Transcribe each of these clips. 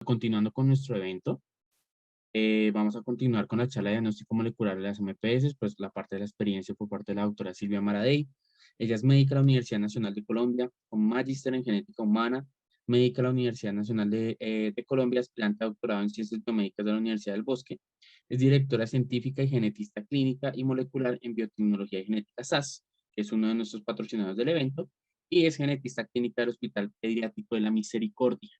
Continuando con nuestro evento, vamos a continuar con la charla de diagnóstico molecular de las MPS, pues la parte de la experiencia por parte de la doctora Silvia Maradei. Ella es médica de la Universidad Nacional de Colombia, con magíster en genética humana, médica de la Universidad Nacional de Colombia, aspirante a doctorado en ciencias biomédicas de la Universidad del Bosque. Es directora científica y genetista clínica y molecular en biotecnología y genética SAS, que es uno de nuestros patrocinadores del evento, y es genetista clínica del Hospital Pediátrico de la Misericordia.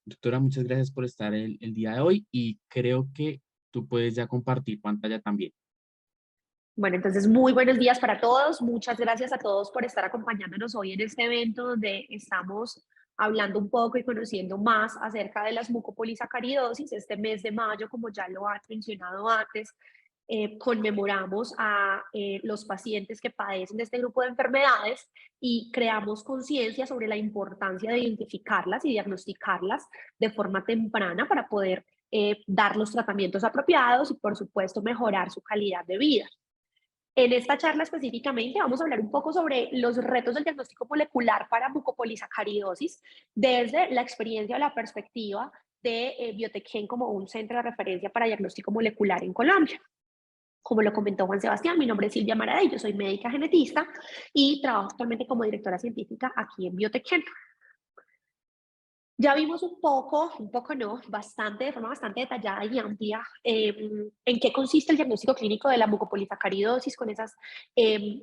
Doctora, muchas gracias por estar el día de hoy y creo que tú puedes ya compartir pantalla también. Bueno, entonces muy buenos días para todos. Muchas gracias a todos por estar acompañándonos hoy en este evento donde estamos hablando un poco y conociendo más acerca de las mucopolisacaridosis. Este mes de mayo, como ya lo ha mencionado antes, conmemoramos a los pacientes que padecen de este grupo de enfermedades y creamos conciencia sobre la importancia de identificarlas y diagnosticarlas de forma temprana para poder dar los tratamientos apropiados y, por supuesto, mejorar su calidad de vida. En esta charla específicamente vamos a hablar un poco sobre los retos del diagnóstico molecular para mucopolisacaridosis desde la experiencia o la perspectiva de Biotecgen como un centro de referencia para diagnóstico molecular en Colombia. Como lo comentó Juan Sebastián, mi nombre es Silvia Maradei, yo soy médica genetista y trabajo actualmente como directora científica aquí en Biotecgen. Ya vimos un poco no, bastante, de forma bastante detallada y amplia, en qué consiste el diagnóstico clínico de la mucopolisacaridosis con esas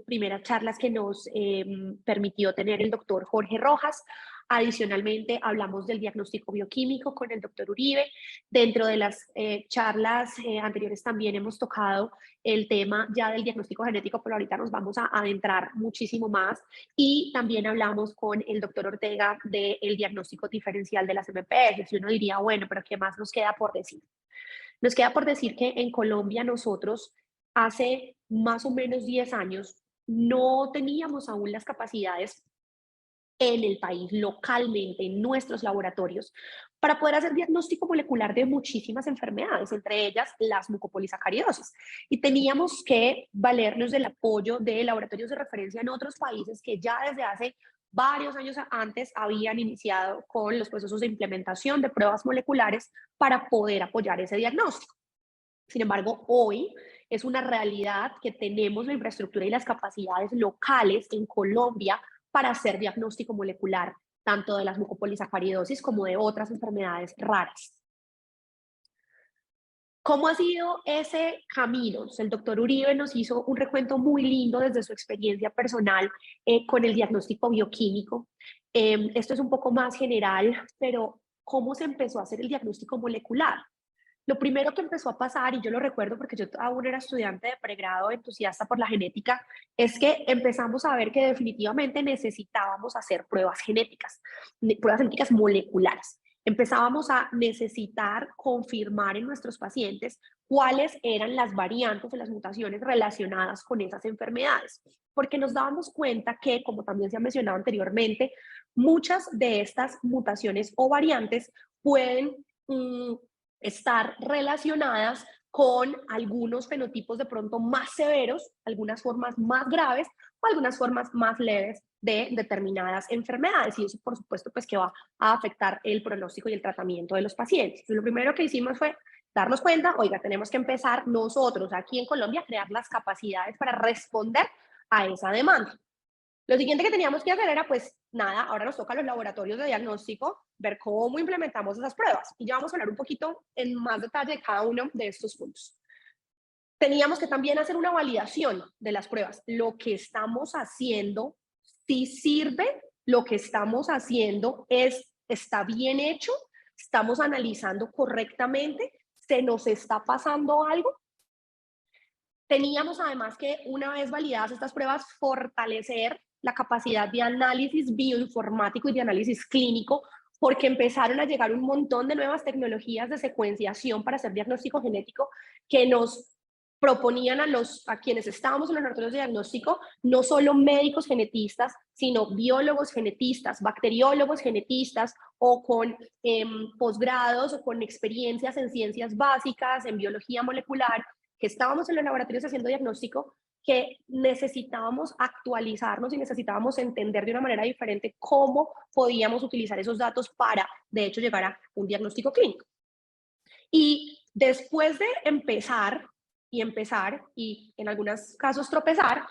primeras charlas que nos permitió tener el doctor Jorge Rojas. Adicionalmente, hablamos del diagnóstico bioquímico con el doctor Uribe. Dentro de las charlas anteriores también hemos tocado el tema ya del diagnóstico genético, pero ahorita nos vamos a adentrar muchísimo más. Y también hablamos con el doctor Ortega del diagnóstico diferencial de las MPS. Y uno diría, bueno, pero ¿qué más nos queda por decir? Nos queda por decir que en Colombia nosotros hace más o menos 10 años no teníamos aún las capacidades en el país, localmente, en nuestros laboratorios, para poder hacer diagnóstico molecular de muchísimas enfermedades, entre ellas las mucopolisacaridosis. Y teníamos que valernos del apoyo de laboratorios de referencia en otros países que ya desde hace varios años antes habían iniciado con los procesos de implementación de pruebas moleculares para poder apoyar ese diagnóstico. Sin embargo, hoy es una realidad que tenemos la infraestructura y las capacidades locales en Colombia para hacer diagnóstico molecular, tanto de las mucopolisacaridosis como de otras enfermedades raras. ¿Cómo ha sido ese camino? El doctor Uribe nos hizo un recuento muy lindo desde su experiencia personal con el diagnóstico bioquímico. Esto es un poco más general, pero ¿cómo se empezó a hacer el diagnóstico molecular? Lo primero que empezó a pasar, y yo lo recuerdo porque yo aún era estudiante de pregrado entusiasta por la genética, es que empezamos a ver que definitivamente necesitábamos hacer pruebas genéticas moleculares. Empezábamos a necesitar confirmar en nuestros pacientes cuáles eran las variantes o las mutaciones relacionadas con esas enfermedades, porque nos dábamos cuenta que, como también se ha mencionado anteriormente, muchas de estas mutaciones o variantes pueden estar relacionadas con algunos fenotipos de pronto más severos, algunas formas más graves o algunas formas más leves de determinadas enfermedades, y eso por supuesto pues que va a afectar el pronóstico y el tratamiento de los pacientes. Y lo primero que hicimos fue darnos cuenta, oiga, tenemos que empezar nosotros aquí en Colombia a crear las capacidades para responder a esa demanda. Lo siguiente que teníamos que hacer era, pues nada, ahora nos toca a los laboratorios de diagnóstico ver cómo implementamos esas pruebas. Y ya vamos a hablar un poquito en más detalle de cada uno de estos puntos. Teníamos que también hacer una validación de las pruebas. Lo que estamos haciendo, si sirve, lo que estamos haciendo está bien hecho, estamos analizando correctamente, se nos está pasando algo. Teníamos además que, una vez validadas estas pruebas, fortalecer la capacidad de análisis bioinformático y de análisis clínico, porque empezaron a llegar un montón de nuevas tecnologías de secuenciación para hacer diagnóstico genético que nos proponían a quienes estábamos en los laboratorios de diagnóstico, no solo médicos genetistas, sino biólogos genetistas, bacteriólogos genetistas o con posgrados o con experiencias en ciencias básicas, en biología molecular, que estábamos en los laboratorios haciendo diagnóstico, que necesitábamos actualizarnos y necesitábamos entender de una manera diferente cómo podíamos utilizar esos datos para, de hecho, llegar a un diagnóstico clínico. Y después de empezar y en algunos casos tropezar,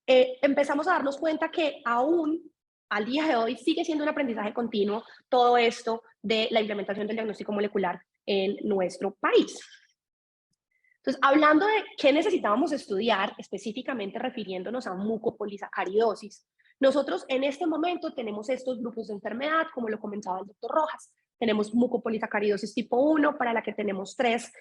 empezamos a darnos cuenta que aún al día de hoy sigue siendo un aprendizaje continuo todo esto de la implementación del diagnóstico molecular en nuestro país. Entonces, hablando de qué necesitábamos estudiar, específicamente refiriéndonos a mucopolisacaridosis, nosotros en este momento tenemos estos grupos de enfermedad, como lo comentaba el doctor Rojas. Tenemos mucopolisacaridosis tipo 1, para la que tenemos 3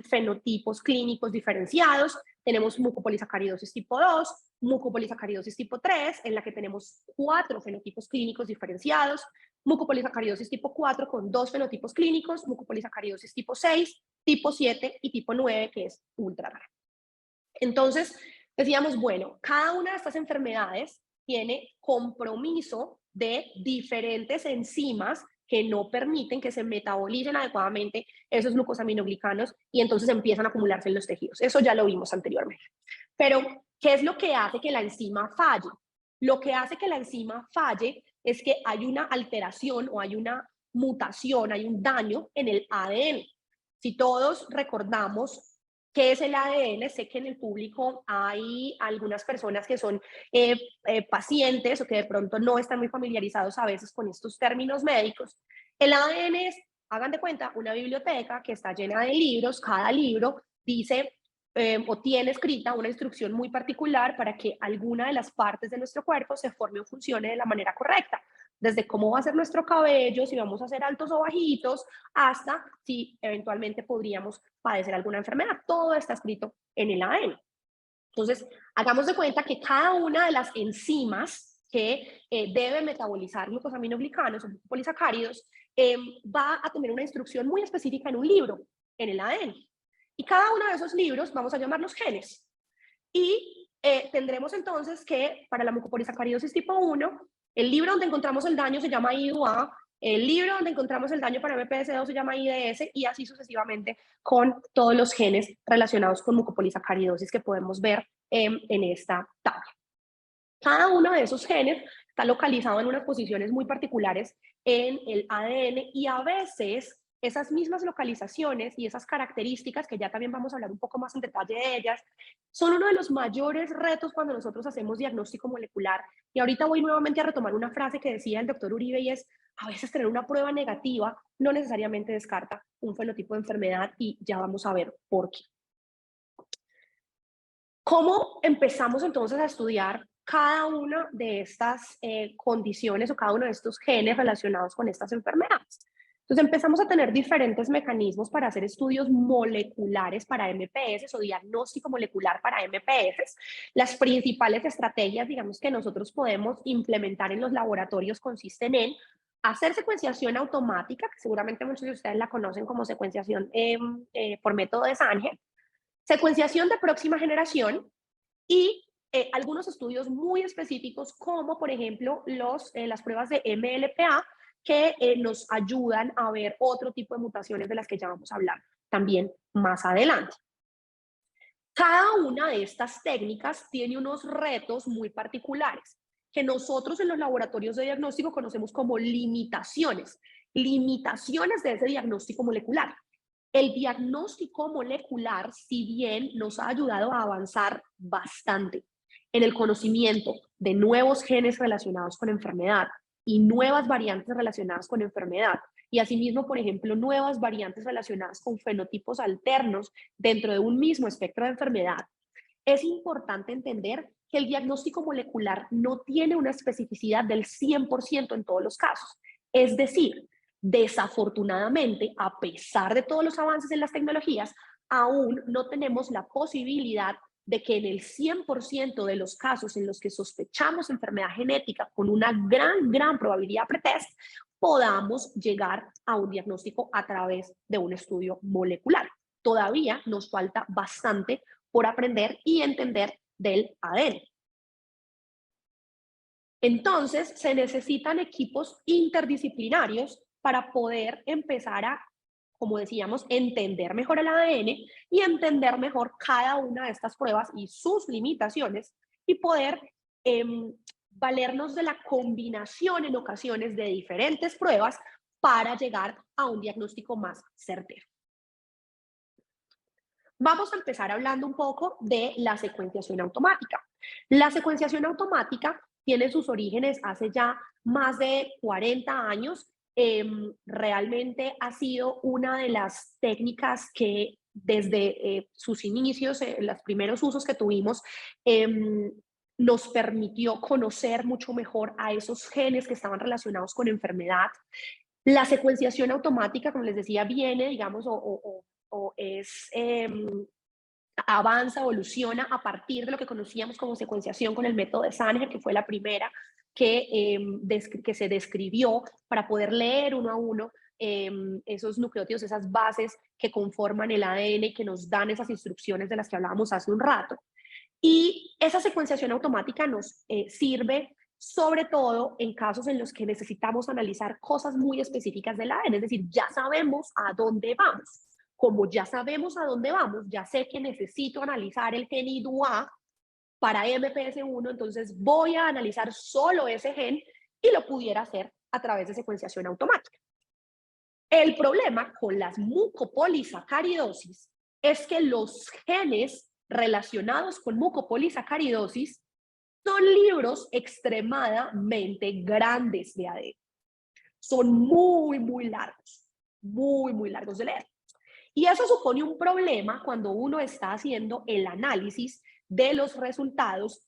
fenotipos clínicos diferenciados. Tenemos mucopolisacaridosis tipo 2, mucopolisacaridosis tipo 3, en la que tenemos 4 fenotipos clínicos diferenciados. Mucopolisacaridosis tipo 4 con 2 fenotipos clínicos, mucopolisacaridosis tipo 6, tipo 7 y tipo 9, que es ultra rara. Entonces, decíamos, bueno, cada una de estas enfermedades tiene compromiso de diferentes enzimas que no permiten que se metabolicen adecuadamente esos glucosaminoglicanos y entonces empiezan a acumularse en los tejidos. Eso ya lo vimos anteriormente. Pero, ¿qué es lo que hace que la enzima falle? Lo que hace que la enzima falle es que hay una alteración o hay una mutación, hay un daño en el ADN. Si todos recordamos qué es el ADN, sé que en el público hay algunas personas que son pacientes o que de pronto no están muy familiarizados a veces con estos términos médicos. El ADN es, hagan de cuenta, una biblioteca que está llena de libros. Cada libro dice o tiene escrita una instrucción muy particular para que alguna de las partes de nuestro cuerpo se forme o funcione de la manera correcta. Desde cómo va a ser nuestro cabello, si vamos a ser altos o bajitos, hasta si eventualmente podríamos padecer alguna enfermedad. Todo está escrito en el ADN. Entonces, hagamos de cuenta que cada una de las enzimas que debe metabolizar glucosaminoglicanos o polisacáridos va a tener una instrucción muy específica en un libro, en el ADN. Y cada uno de esos libros vamos a llamarlos genes. Y tendremos entonces que para la mucopolisacaridosis tipo 1, el libro donde encontramos el daño se llama IDUA, el libro donde encontramos el daño para MPS2 se llama IDS y así sucesivamente con todos los genes relacionados con mucopolisacaridosis que podemos ver en esta tabla. Cada uno de esos genes está localizado en unas posiciones muy particulares en el ADN y a veces esas mismas localizaciones y esas características, que ya también vamos a hablar un poco más en detalle de ellas, son uno de los mayores retos cuando nosotros hacemos diagnóstico molecular. Y ahorita voy nuevamente a retomar una frase que decía el doctor Uribe y es, a veces tener una prueba negativa no necesariamente descarta un fenotipo de enfermedad y ya vamos a ver por qué. ¿Cómo empezamos entonces a estudiar cada una de estas condiciones o cada uno de estos genes relacionados con estas enfermedades? Entonces empezamos a tener diferentes mecanismos para hacer estudios moleculares para MPS o diagnóstico molecular para MPS. Las principales estrategias, digamos, que nosotros podemos implementar en los laboratorios consisten en hacer secuenciación automática, que seguramente muchos de ustedes la conocen como secuenciación por método de Sanger, secuenciación de próxima generación y algunos estudios muy específicos como por ejemplo las pruebas de MLPA que nos ayudan a ver otro tipo de mutaciones de las que ya vamos a hablar también más adelante. Cada una de estas técnicas tiene unos retos muy particulares que nosotros en los laboratorios de diagnóstico conocemos como limitaciones de ese diagnóstico molecular. El diagnóstico molecular, si bien nos ha ayudado a avanzar bastante en el conocimiento de nuevos genes relacionados con enfermedad y nuevas variantes relacionadas con enfermedad, y asimismo, por ejemplo, nuevas variantes relacionadas con fenotipos alternos dentro de un mismo espectro de enfermedad, es importante entender que el diagnóstico molecular no tiene una especificidad del 100% en todos los casos. Es decir, desafortunadamente, a pesar de todos los avances en las tecnologías, aún no tenemos la posibilidad de que en el 100% de los casos en los que sospechamos enfermedad genética con una gran probabilidad pretest, podamos llegar a un diagnóstico a través de un estudio molecular. Todavía nos falta bastante por aprender y entender del ADN. Entonces, se necesitan equipos interdisciplinarios para poder empezar a como decíamos, entender mejor el ADN y entender mejor cada una de estas pruebas y sus limitaciones y poder valernos de la combinación en ocasiones de diferentes pruebas para llegar a un diagnóstico más certero. Vamos a empezar hablando un poco de la secuenciación automática. La secuenciación automática tiene sus orígenes hace ya más de 40 años. Realmente ha sido una de las técnicas que desde sus inicios, los primeros usos que tuvimos, nos permitió conocer mucho mejor a esos genes que estaban relacionados con enfermedad. La secuenciación automática, como les decía, viene, digamos, o es, avanza, evoluciona a partir de lo que conocíamos como secuenciación con el método de Sanger, que fue la primera que se describió para poder leer uno a uno esos nucleótidos, esas bases que conforman el ADN y que nos dan esas instrucciones de las que hablábamos hace un rato. Y esa secuenciación automática nos sirve sobre todo en casos en los que necesitamos analizar cosas muy específicas del ADN, es decir, ya sabemos a dónde vamos. Como ya sabemos a dónde vamos, ya sé que necesito analizar el gen IDUA para MPS1, entonces voy a analizar solo ese gen y lo pudiera hacer a través de secuenciación automática. El problema con las mucopolisacaridosis es que los genes relacionados con mucopolisacaridosis son libros extremadamente grandes de ADN. Son muy largos de leer. Y eso supone un problema cuando uno está haciendo el análisis de los resultados,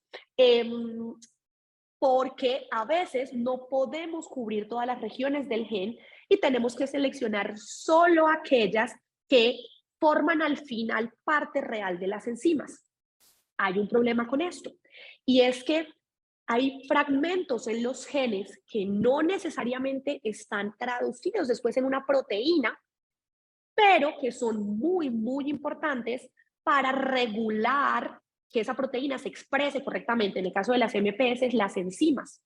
porque a veces no podemos cubrir todas las regiones del gen y tenemos que seleccionar solo aquellas que forman al final parte real de las enzimas. Hay un problema con esto, y es que hay fragmentos en los genes que no necesariamente están traducidos después en una proteína, pero que son muy importantes para regular que esa proteína se exprese correctamente. En el caso de las MPS, las enzimas.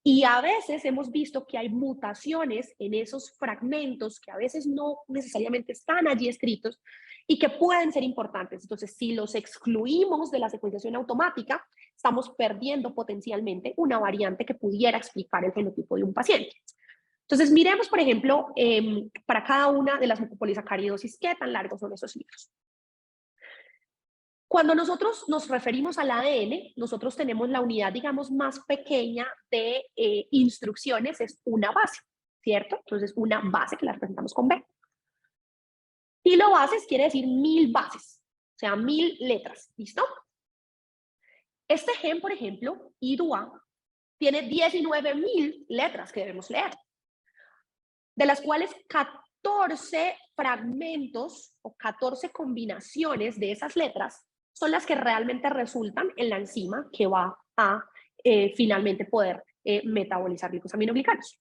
Y a veces hemos visto que hay mutaciones en esos fragmentos que a veces no necesariamente están allí escritos y que pueden ser importantes. Entonces, si los excluimos de la secuenciación automática, estamos perdiendo potencialmente una variante que pudiera explicar el fenotipo de un paciente. Entonces, miremos, por ejemplo, para cada una de las mucopolisacaridosis, qué tan largos son esos libros. Cuando nosotros nos referimos al ADN, nosotros tenemos la unidad, digamos, más pequeña de instrucciones, es una base, ¿cierto? Entonces, una base que la representamos con B. Kilobases quiere decir 1000 bases, o sea, 1000 letras, ¿listo? Este gen, por ejemplo, IDUA, tiene 19.000 letras que debemos leer, de las cuales 14 fragmentos o 14 combinaciones de esas letras son las que realmente resultan en la enzima que va a finalmente poder metabolizar glicosaminoglicanos.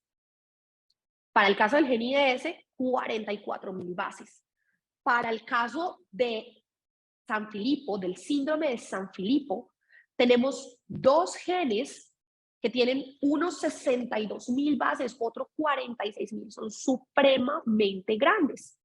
Para el caso del gen IDS, 44.000 bases. Para el caso de Sanfilippo, del síndrome de Sanfilippo, tenemos dos genes que tienen unos 62.000 bases, otros 46.000, son supremamente grandes.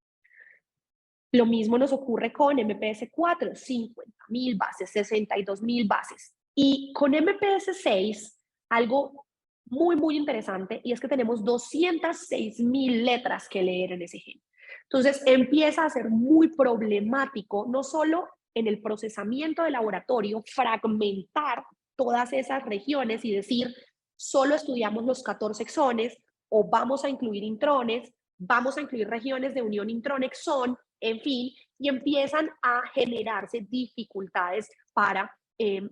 Lo mismo nos ocurre con MPS4, 50.000 bases, 62.000 bases. Y con MPS6, algo muy interesante, y es que tenemos 206.000 letras que leer en ese gen. Entonces empieza a ser muy problemático, no solo en el procesamiento de laboratorio, fragmentar todas esas regiones y decir, solo estudiamos los 14 exones, o vamos a incluir intrones, vamos a incluir regiones de unión intron-exón, en fin, y empiezan a generarse dificultades para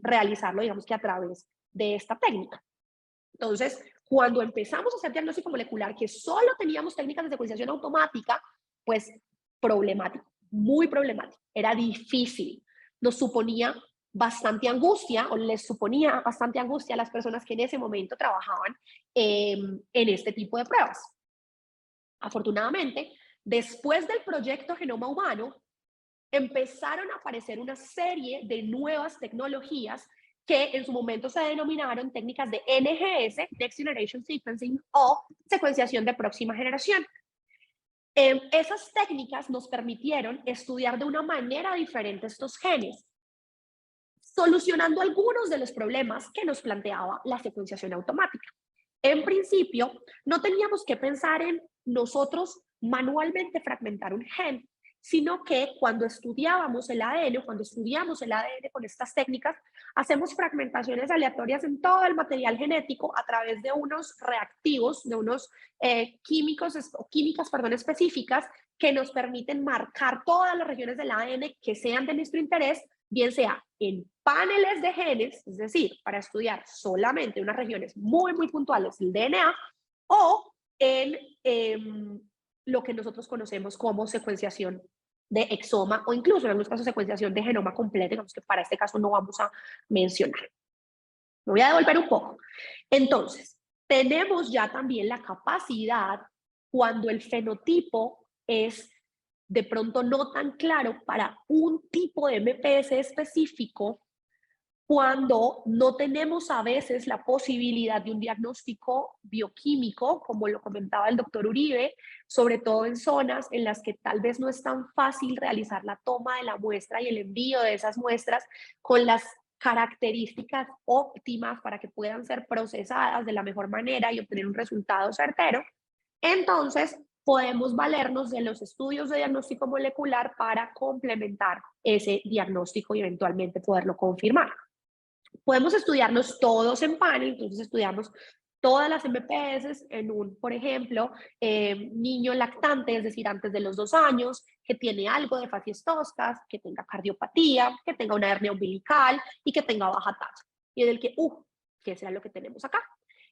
realizarlo, digamos que a través de esta técnica. Entonces, cuando empezamos a hacer diagnóstico molecular, que solo teníamos técnicas de secuenciación automática, pues problemático, muy problemático, era difícil, nos suponía bastante angustia, o les suponía bastante angustia a las personas que en ese momento trabajaban en este tipo de pruebas. Afortunadamente, después del proyecto Genoma Humano, empezaron a aparecer una serie de nuevas tecnologías que en su momento se denominaron técnicas de NGS, Next Generation Sequencing, o secuenciación de próxima generación. Esas técnicas nos permitieron estudiar de una manera diferente estos genes, solucionando algunos de los problemas que nos planteaba la secuenciación automática. En principio, no teníamos que pensar en nosotros manualmente fragmentar un gen, sino que cuando estudiábamos el ADN, cuando estudiamos el ADN con estas técnicas, hacemos fragmentaciones aleatorias en todo el material genético a través de unos reactivos, de unos químicas, perdón, específicas que nos permiten marcar todas las regiones del ADN que sean de nuestro interés, bien sea en paneles de genes, es decir, para estudiar solamente unas regiones muy, muy puntuales del DNA, o en lo que nosotros conocemos como secuenciación de exoma o incluso en algunos casos secuenciación de genoma completo, digamos que para este caso no vamos a mencionar. Me voy a devolver un poco. Entonces, tenemos ya también la capacidad, cuando el fenotipo es de pronto no tan claro para un tipo de MPS específico, cuando no tenemos a veces la posibilidad de un diagnóstico bioquímico, como lo comentaba el doctor Uribe, sobre todo en zonas en las que tal vez no es tan fácil realizar la toma de la muestra y el envío de esas muestras con las características óptimas para que puedan ser procesadas de la mejor manera y obtener un resultado certero. Entonces, podemos valernos de los estudios de diagnóstico molecular para complementar ese diagnóstico y eventualmente poderlo confirmar. Podemos estudiarlos todos en panel, entonces estudiamos todas las MPS en un, por ejemplo, niño lactante, es decir, antes de los 2 años, que tiene algo de facies toscas, que tenga cardiopatía, que tenga una hernia umbilical y que tenga baja tasa. Y del que, ¿qué será lo que tenemos acá?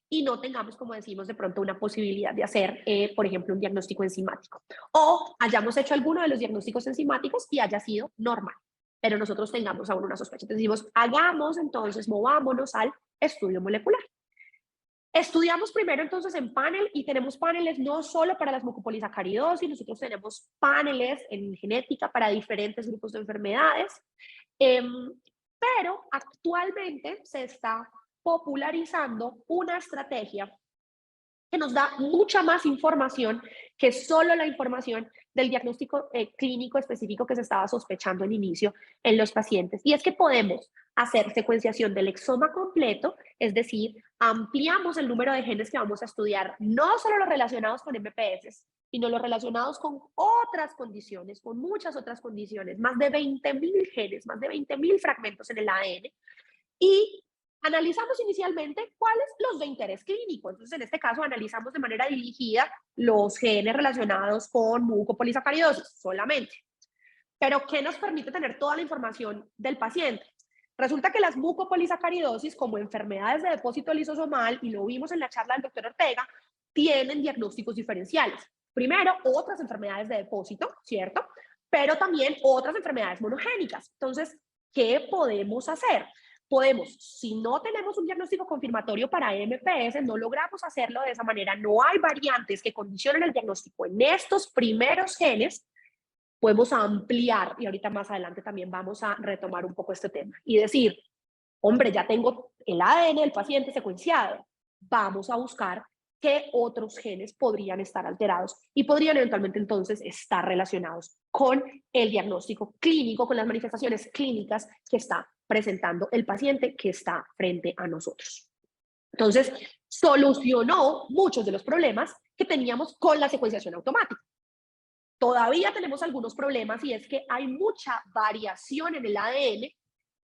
Y no tengamos, como decimos, de pronto una posibilidad de hacer, por ejemplo, un diagnóstico enzimático. O hayamos hecho alguno de los diagnósticos enzimáticos y haya sido normal, pero nosotros tengamos aún una sospecha. Entonces decimos, hagamos entonces, movámonos al estudio molecular. Estudiamos primero entonces en panel y tenemos paneles no solo para las mucopolisacaridosis, nosotros tenemos paneles en genética para diferentes grupos de enfermedades, pero actualmente se está popularizando una estrategia que nos da mucha más información que solo la información del diagnóstico clínico específico que se estaba sospechando al inicio en los pacientes. Y es que podemos hacer secuenciación del exoma completo, es decir, ampliamos el número de genes que vamos a estudiar, no solo los relacionados con MPS, sino los relacionados con otras condiciones, con muchas otras condiciones, más de 20.000 genes, más de 20.000 fragmentos en el ADN, y analizamos inicialmente cuáles los de interés clínico. Entonces, en este caso, analizamos de manera dirigida los genes relacionados con mucopolisacaridosis solamente. Pero, ¿qué nos permite tener toda la información del paciente? Resulta que las mucopolisacaridosis, como enfermedades de depósito lisosomal, y lo vimos en la charla del doctor Ortega, tienen diagnósticos diferenciales. Primero, otras enfermedades de depósito, ¿cierto? Pero también otras enfermedades monogénicas. Entonces, ¿qué podemos hacer? Podemos, si no tenemos un diagnóstico confirmatorio para MPS, no logramos hacerlo de esa manera, no hay variantes que condicionen el diagnóstico en estos primeros genes, podemos ampliar, y ahorita más adelante también vamos a retomar un poco este tema, y decir, hombre, ya tengo el ADN del paciente secuenciado, vamos a buscar qué otros genes podrían estar alterados y podrían eventualmente entonces estar relacionados con el diagnóstico clínico, con las manifestaciones clínicas que está presentando el paciente que está frente a nosotros. Entonces, solucionó muchos de los problemas que teníamos con la secuenciación automática. Todavía tenemos algunos problemas y es que hay mucha variación en el ADN,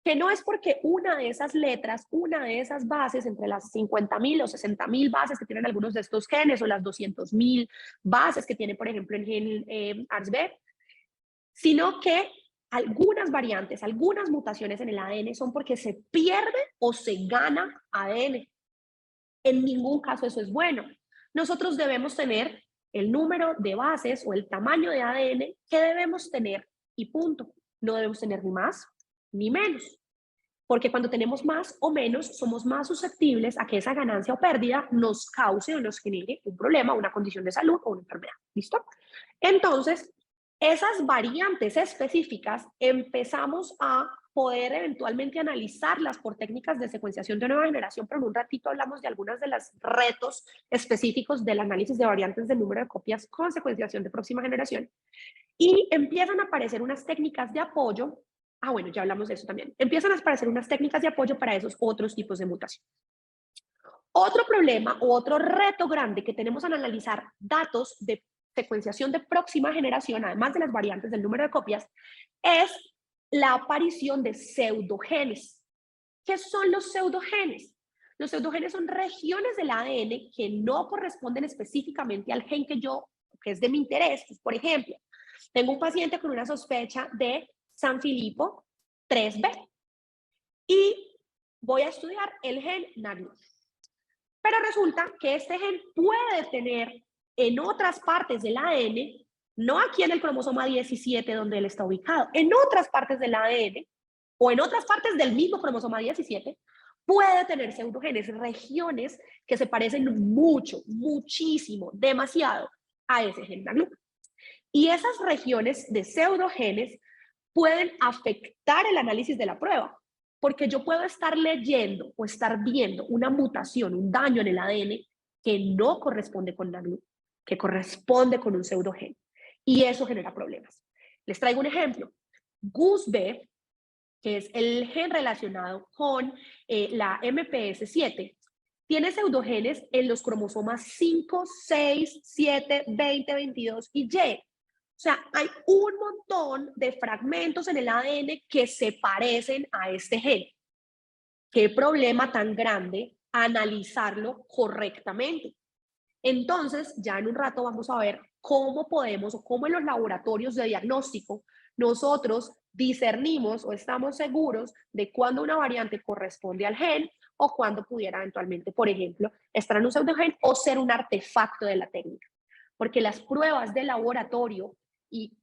que no es porque una de esas letras, una de esas bases, entre las 50.000 o 60.000 bases que tienen algunos de estos genes o las 200.000 bases que tiene, por ejemplo, el gen ARSB, sino que algunas variantes, algunas mutaciones en el ADN son porque se pierde o se gana ADN. En ningún caso eso es bueno. Nosotros debemos tener el número de bases o el tamaño de ADN que debemos tener y punto. No debemos tener ni más ni menos. Porque cuando tenemos más o menos, somos más susceptibles a que esa ganancia o pérdida nos cause o nos genere un problema, una condición de salud o una enfermedad. ¿Listo? Entonces, esas variantes específicas empezamos a poder eventualmente analizarlas por técnicas de secuenciación de nueva generación, pero en un ratito hablamos de algunos de los retos específicos del análisis de variantes del número de copias con secuenciación de próxima generación. Y empiezan a aparecer unas técnicas de apoyo. Bueno, ya hablamos de eso también. Empiezan a aparecer unas técnicas de apoyo para esos otros tipos de mutación. Otro problema o otro reto grande que tenemos al analizar datos de secuenciación de próxima generación, además de las variantes del número de copias, es la aparición de pseudogenes. ¿Qué son los pseudogenes? Los pseudogenes son regiones del ADN que no corresponden específicamente al gen que es de mi interés. Pues, por ejemplo, tengo un paciente con una sospecha de Sanfilippo 3B y voy a estudiar el gen NAGLU. Pero resulta que este gen puede tener en otras partes del ADN, no aquí en el cromosoma 17 donde él está ubicado, en otras partes del ADN o en otras partes del mismo cromosoma 17, puede tener pseudogenes, regiones que se parecen mucho, muchísimo, demasiado a ese gen NAGLU. Y esas regiones de pseudogenes pueden afectar el análisis de la prueba, porque yo puedo estar leyendo o estar viendo una mutación, un daño en el ADN que no corresponde con NAGLU, que corresponde con un pseudogen. Y eso genera problemas. Les traigo un ejemplo. GUS-B, que es el gen relacionado con la MPS7, tiene pseudogenes en los cromosomas 5, 6, 7, 20, 22 y Y. O sea, hay un montón de fragmentos en el ADN que se parecen a este gen. ¿Qué problema tan grande analizarlo correctamente? Entonces, ya en un rato vamos a ver cómo podemos o cómo en los laboratorios de diagnóstico nosotros discernimos o estamos seguros de cuándo una variante corresponde al gen o cuándo pudiera eventualmente, por ejemplo, estar en un pseudogen o ser un artefacto de la técnica. Porque las pruebas de laboratorio, y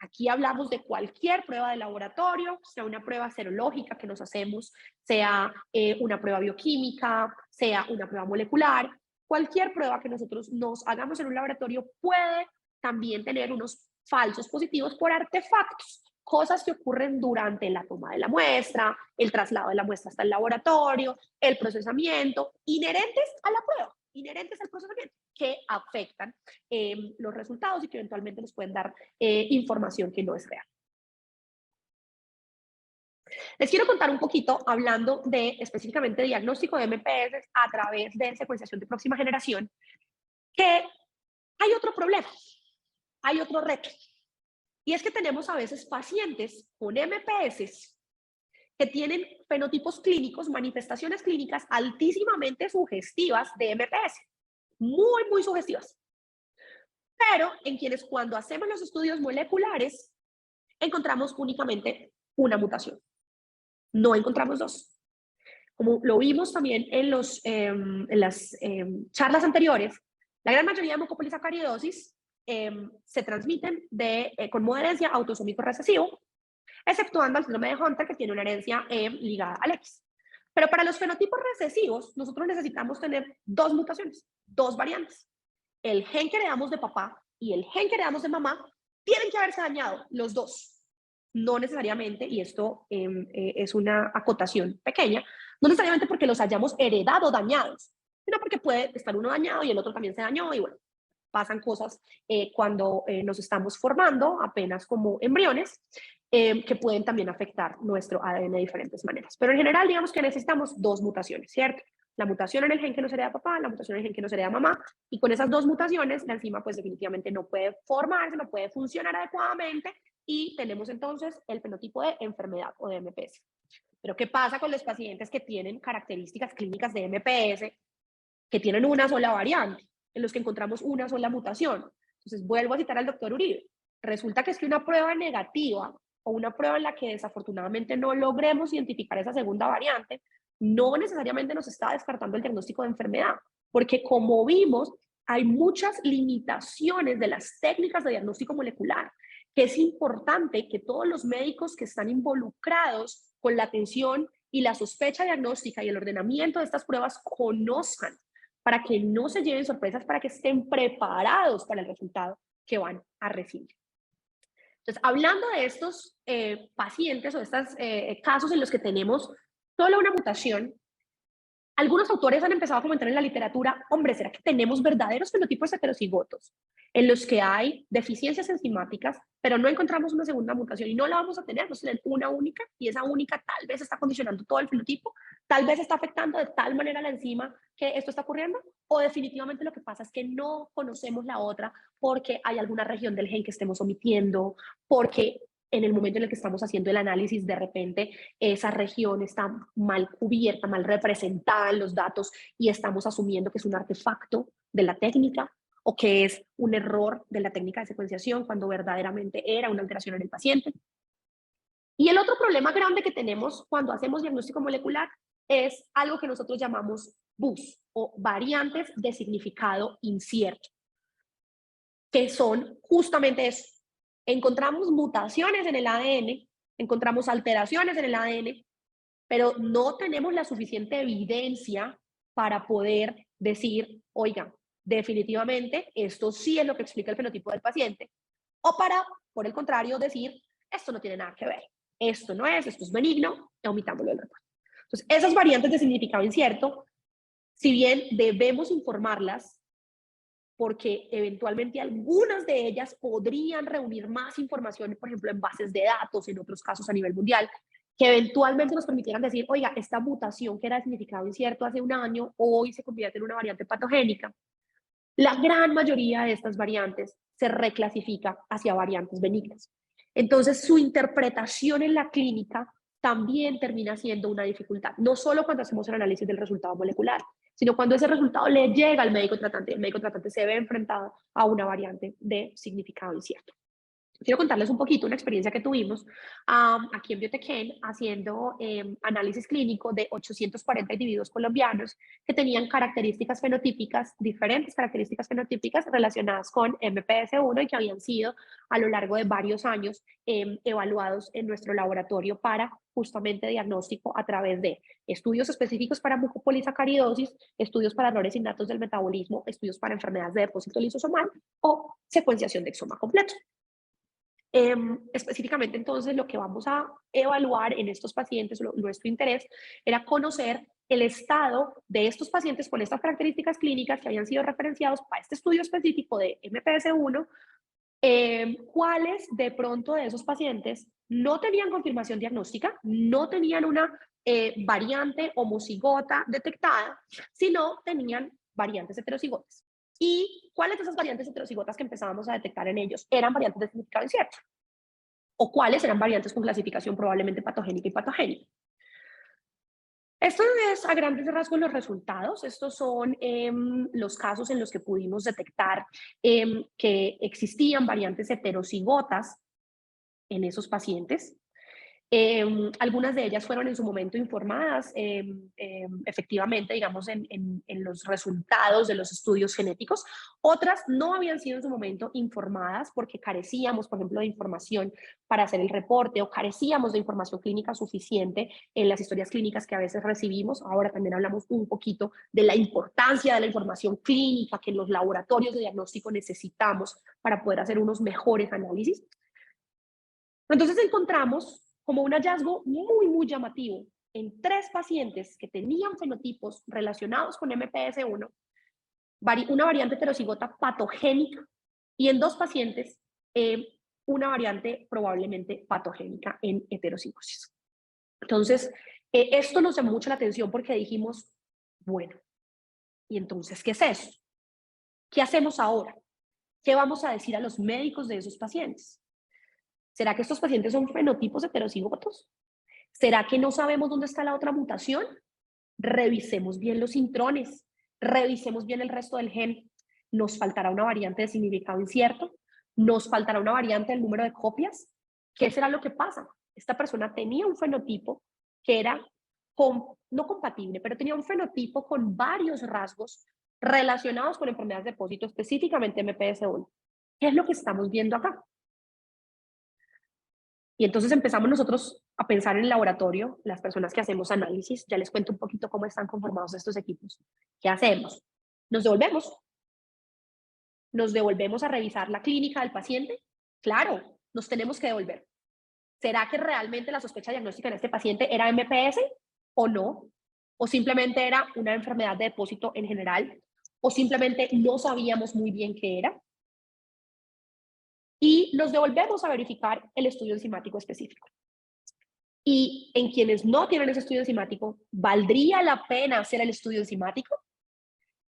aquí hablamos de cualquier prueba de laboratorio, sea una prueba serológica que nos hacemos, sea una prueba bioquímica, sea una prueba molecular, cualquier prueba que nosotros nos hagamos en un laboratorio puede también tener unos falsos positivos por artefactos, cosas que ocurren durante la toma de la muestra, el traslado de la muestra hasta el laboratorio, el procesamiento, inherentes a la prueba, inherentes al procesamiento, que afectan los resultados y que eventualmente nos pueden dar información que no es real. Les quiero contar un poquito, hablando de específicamente de diagnóstico de MPS a través de secuenciación de próxima generación, que hay otro problema, hay otro reto. Y es que tenemos a veces pacientes con MPS que tienen fenotipos clínicos, manifestaciones clínicas altísimamente sugestivas de MPS, muy, muy sugestivas. Pero en quienes cuando hacemos los estudios moleculares encontramos únicamente una mutación, no encontramos dos. Como lo vimos también en las charlas anteriores, la gran mayoría de mucopolisacaridosis se transmiten con modo de herencia autosómico recesivo, exceptuando el síndrome de Hunter, que tiene una herencia ligada al X. Pero para los fenotipos recesivos, nosotros necesitamos tener dos mutaciones, dos variantes. El gen que heredamos de papá y el gen que heredamos de mamá tienen que haberse dañado, los dos. No necesariamente, y esto es una acotación pequeña, no necesariamente porque los hayamos heredado dañados, sino porque puede estar uno dañado y el otro también se dañó, y bueno, pasan cosas cuando nos estamos formando apenas como embriones, que pueden también afectar nuestro ADN de diferentes maneras. Pero en general, digamos que necesitamos dos mutaciones, ¿cierto? La mutación en el gen que nos hereda papá, la mutación en el gen que nos hereda mamá, y con esas dos mutaciones, la enzima pues definitivamente no puede formarse, no puede funcionar adecuadamente, y tenemos entonces el fenotipo de enfermedad o de MPS. Pero ¿qué pasa con los pacientes que tienen características clínicas de MPS, que tienen una sola variante, en los que encontramos una sola mutación? Entonces vuelvo a citar al doctor Uribe. Resulta que es que una prueba negativa o una prueba en la que desafortunadamente no logremos identificar esa segunda variante, no necesariamente nos está descartando el diagnóstico de enfermedad, porque como vimos, hay muchas limitaciones de las técnicas de diagnóstico molecular, que es importante que todos los médicos que están involucrados con la atención y la sospecha diagnóstica y el ordenamiento de estas pruebas conozcan, para que no se lleven sorpresas, para que estén preparados para el resultado que van a recibir. Entonces, hablando de estos pacientes o estos casos en los que tenemos solo una mutación, algunos autores han empezado a comentar en la literatura, hombre, ¿será que tenemos verdaderos fenotipos heterocigotos en los que hay deficiencias enzimáticas, pero no encontramos una segunda mutación y no la vamos a tener, vamos a tener una única y esa única tal vez está condicionando todo el fenotipo, tal vez está afectando de tal manera la enzima que esto está ocurriendo, o definitivamente lo que pasa es que no conocemos la otra porque hay alguna región del gen que estemos omitiendo, porque en el momento en el que estamos haciendo el análisis, de repente esa región está mal cubierta, mal representada en los datos y estamos asumiendo que es un artefacto de la técnica o que es un error de la técnica de secuenciación cuando verdaderamente era una alteración en el paciente. Y el otro problema grande que tenemos cuando hacemos diagnóstico molecular es algo que nosotros llamamos VUS o variantes de significado incierto, que son justamente eso. Encontramos mutaciones en el ADN, encontramos alteraciones en el ADN, pero no tenemos la suficiente evidencia para poder decir, oiga, definitivamente esto sí es lo que explica el fenotipo del paciente, o para, por el contrario, decir, esto no tiene nada que ver, esto no es, esto es benigno, omitámoslo del reporte. Entonces, esas variantes de significado incierto, si bien debemos informarlas, porque eventualmente algunas de ellas podrían reunir más información, por ejemplo, en bases de datos, en otros casos a nivel mundial, que eventualmente nos permitieran decir, oiga, esta mutación que era de significado incierto hace un año, hoy se convierte en una variante patogénica. La gran mayoría de estas variantes se reclasifica hacia variantes benignas. Entonces, su interpretación en la clínica también termina siendo una dificultad, no solo cuando hacemos el análisis del resultado molecular, sino cuando ese resultado le llega al médico tratante, el médico tratante se ve enfrentado a una variante de significado incierto. Quiero contarles un poquito una experiencia que tuvimos aquí en Biotequén haciendo análisis clínico de 840 individuos colombianos que tenían características fenotípicas, diferentes características fenotípicas relacionadas con MPS1 y que habían sido a lo largo de varios años evaluados en nuestro laboratorio para justamente diagnóstico a través de estudios específicos para mucopolisacaridosis, estudios para errores innatos del metabolismo, estudios para enfermedades de depósito lisosomal o secuenciación de exoma completo. Específicamente, entonces, lo que vamos a evaluar en estos pacientes, nuestro interés era conocer el estado de estos pacientes con estas características clínicas que habían sido referenciados para este estudio específico de MPS1, cuáles de pronto de esos pacientes no tenían confirmación diagnóstica, no tenían una variante homocigota detectada, sino tenían variantes heterocigotas. ¿Y cuáles de esas variantes heterocigotas que empezábamos a detectar en ellos eran variantes de significado incierto? ¿O cuáles eran variantes con clasificación probablemente patogénica y patogénica? Esto es a grandes rasgos los resultados. Estos son los casos en los que pudimos detectar que existían variantes heterocigotas en esos pacientes. Algunas de ellas fueron en su momento informadas efectivamente, digamos, en los resultados de los estudios genéticos. Otras no habían sido en su momento informadas porque carecíamos, por ejemplo, de información para hacer el reporte o carecíamos de información clínica suficiente en las historias clínicas que a veces recibimos. Ahora también hablamos un poquito de la importancia de la información clínica que en los laboratorios de diagnóstico necesitamos para poder hacer unos mejores análisis. Entonces encontramos como un hallazgo muy, muy llamativo en 3 pacientes que tenían fenotipos relacionados con MPS1, una variante heterocigota patogénica, y en 2 pacientes una variante probablemente patogénica en heterocigosis. Entonces, esto nos llamó mucho la atención porque dijimos, bueno, ¿y entonces qué es eso? ¿Qué hacemos ahora? ¿Qué vamos a decir a los médicos de esos pacientes? ¿Será que estos pacientes son fenotipos heterocigotos? ¿Será que no sabemos dónde está la otra mutación? Revisemos bien los intrones, revisemos bien el resto del gen. ¿Nos faltará una variante de significado incierto? ¿Nos faltará una variante del número de copias? ¿Qué será lo que pasa? Esta persona tenía un fenotipo que era no compatible, pero tenía un fenotipo con varios rasgos relacionados con enfermedades de depósito, específicamente MPS1. ¿Qué es lo que estamos viendo acá? Y entonces empezamos nosotros a pensar en el laboratorio, las personas que hacemos análisis, ya les cuento un poquito cómo están conformados estos equipos. ¿Qué hacemos? Nos devolvemos a revisar la clínica del paciente. Claro, nos tenemos que devolver. ¿Será que realmente la sospecha diagnóstica en este paciente era MPS o no? ¿O simplemente era una enfermedad de depósito en general? ¿O simplemente no sabíamos muy bien qué era? Y nos devolvemos a verificar el estudio enzimático específico. Y en quienes no tienen ese estudio enzimático, ¿valdría la pena hacer el estudio enzimático?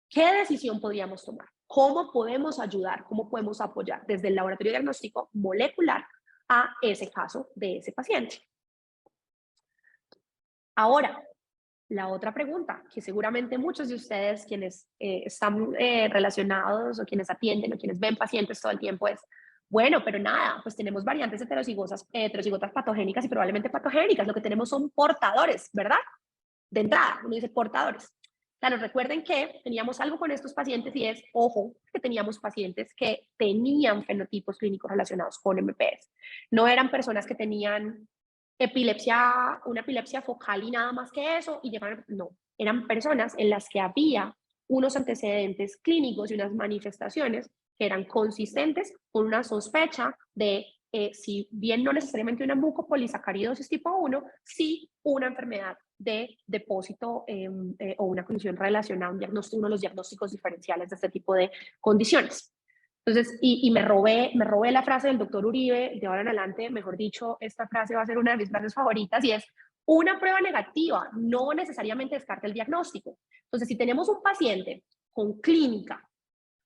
¿Qué decisión podríamos tomar? ¿Cómo podemos ayudar? ¿Cómo podemos apoyar desde el laboratorio diagnóstico molecular a ese caso de ese paciente? Ahora, la otra pregunta, que seguramente muchos de ustedes quienes están relacionados o quienes atienden o quienes ven pacientes todo el tiempo es, bueno, pero nada, pues tenemos variantes heterocigotas patogénicas y probablemente patogénicas. Lo que tenemos son portadores, ¿verdad? De entrada, uno dice portadores. Claro, recuerden que teníamos algo con estos pacientes y es, ojo, que teníamos pacientes que tenían fenotipos clínicos relacionados con MPS. No eran personas que tenían epilepsia, una epilepsia focal y nada más que eso, y llegaron, no, eran personas en las que había unos antecedentes clínicos y unas manifestaciones que eran consistentes con una sospecha de, si bien no necesariamente una mucopolisacaridosis tipo 1, sí una enfermedad de depósito o una condición relacionada a un diagnóstico, uno de los diagnósticos diferenciales de este tipo de condiciones. Entonces, y me robé la frase del doctor Uribe, de ahora en adelante, mejor dicho, esta frase va a ser una de mis frases favoritas y es, una prueba negativa no necesariamente descarta el diagnóstico. Entonces, si tenemos un paciente con clínica,